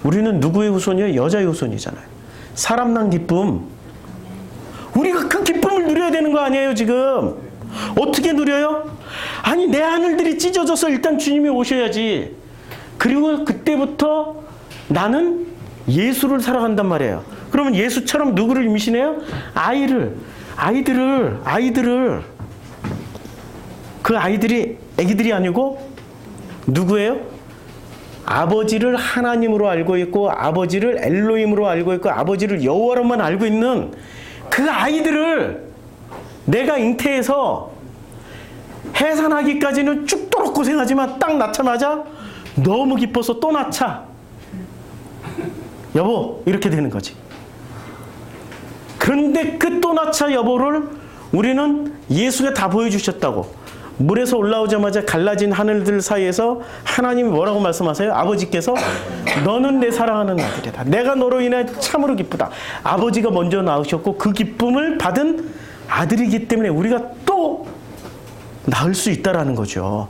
우리는 누구의 후손이에요? 여자의 후손이잖아요. 사람 난 기쁨. 우리가 그 기쁨을 누려야 되는 거 아니에요, 지금? 어떻게 누려요? 아니, 내 하늘들이 찢어져서 일단 주님이 오셔야지. 그리고 그때부터 나는 예수를 살아간단 말이에요. 그러면 예수처럼 누구를 임신해요? 아이들을. 그 아이들이 애기들이 아니고 누구예요? 아버지를 하나님으로 알고 있고, 아버지를 엘로힘으로 알고 있고, 아버지를 여호와로만 알고 있는 그 아이들을 내가 잉태해서 해산하기까지는 죽도록 고생하지만 딱 낳자마자 너무 기뻐서 또 낳자. 여보, 이렇게 되는 거지. 그런데 그 또 낳자 여보를 우리는 예수가 다 보여주셨다고. 물에서 올라오자마자 갈라진 하늘들 사이에서 하나님이 뭐라고 말씀하세요? 아버지께서 너는 내 사랑하는 아들이다. 내가 너로 인해 참으로 기쁘다. 아버지가 먼저 낳으셨고 그 기쁨을 받은 아들이기 때문에 우리가 또 낳을 수 있다라는 거죠.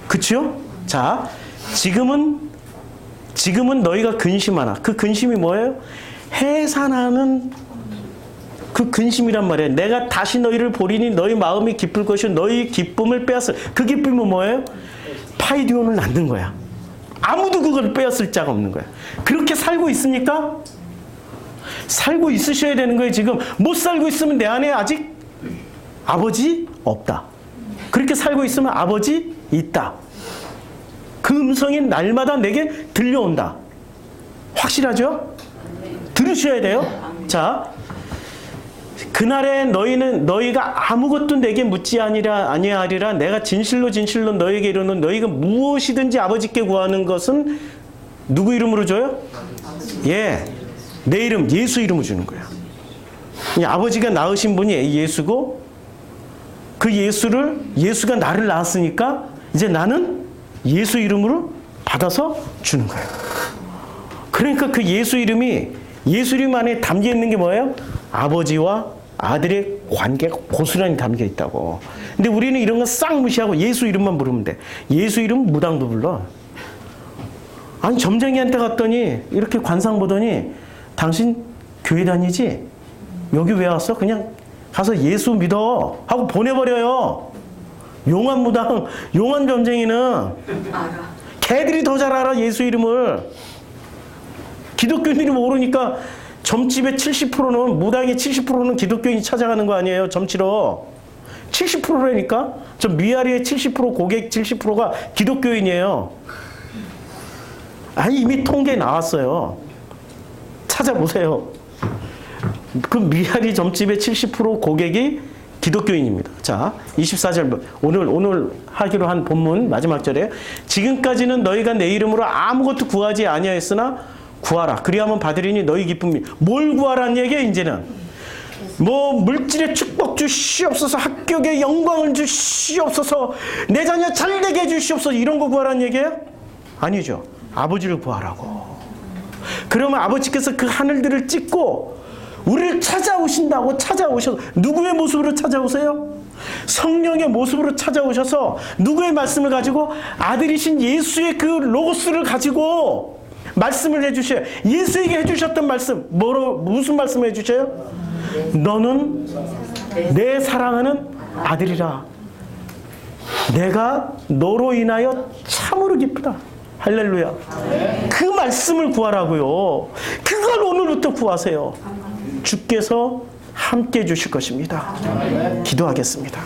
그렇죠? 자, 지금은 너희가 근심하나. 그 근심이 뭐예요? 해산하는 그 근심이란 말이에요. 내가 다시 너희를 보리니 너희 마음이 기쁠 것이요 너희 기쁨을 빼앗을. 그 기쁨은 뭐예요? 파이디온을 낳는 거야. 아무도 그걸 빼앗을 자가 없는 거야. 그렇게 살고 있습니까? 살고 있으셔야 되는 거예요. 지금 못 살고 있으면 내 안에 아직 아버지 없다. 그렇게 살고 있으면 아버지 있다. 그 음성이 날마다 내게 들려온다. 확실하죠? 들으셔야 돼요. 자, 그날에 너희가 아무것도 내게 묻지 아니하리라. 내가 진실로 너희에게 이르노니 너희가 무엇이든지 아버지께 구하는 것은 누구 이름으로 줘요? 예, 내 이름 예수 이름으로 주는 거야. 아버지가 낳으신 분이 예수고, 그 예수가 나를 낳았으니까 이제 나는 예수 이름으로 받아서 주는 거예요. 그러니까 그 예수 이름 안에 담겨 있는 게 뭐예요? 아버지와 아들의 관계가 고스란히 담겨 있다고. 근데 우리는 이런 거 싹 무시하고 예수 이름만 부르면 돼. 예수 이름 무당도 불러. 아니, 점쟁이한테 갔더니 이렇게 관상 보더니 당신 교회 다니지? 여기 왜 왔어? 그냥 가서 예수 믿어 하고 보내버려요. 용환무당, 용환점쟁이는 알아. 걔들이 더 잘 알아, 예수 이름을. 기독교인들이 모르니까 점집의 70%는, 무당의 70%는 기독교인이 찾아가는 거 아니에요, 점치러. 70%라니까? 저 미아리의 70%, 고객 70%가 기독교인이에요. 아니, 이미 통계 나왔어요. 찾아보세요. 그 미아리 점집의 70% 고객이 기독교인입니다. 자, 24절 오늘 하기로 한 본문 마지막 절에 지금까지는 너희가 내 이름으로 아무것도 구하지 아니하였으나 구하라. 그리하면 받으리니 너희 기쁨이. 뭘 구하라는 얘기야 이제는. 뭐 물질의 축복 주시옵소서, 합격의 영광을 주시옵소서, 내 자녀 잘되게 해주시옵소서, 이런 거 구하라는 얘기예요? 아니죠. 아버지를 구하라고. 그러면 아버지께서 그 하늘들을 찢고 우리를 찾아오신다고. 찾아오셔서 누구의 모습으로 찾아오세요? 성령의 모습으로 찾아오셔서 누구의 말씀을 가지고? 아들이신 예수의 그 로고스를 가지고 말씀을 해주셔요. 예수에게 해주셨던 말씀, 무슨 말씀을 해주셔요? 너는 내 사랑하는 아들이라. 내가 너로 인하여 참으로 기쁘다. 할렐루야. 그 말씀을 구하라고요. 그걸 오늘부터 구하세요. 주께서 함께 해주실 것입니다. 기도하겠습니다.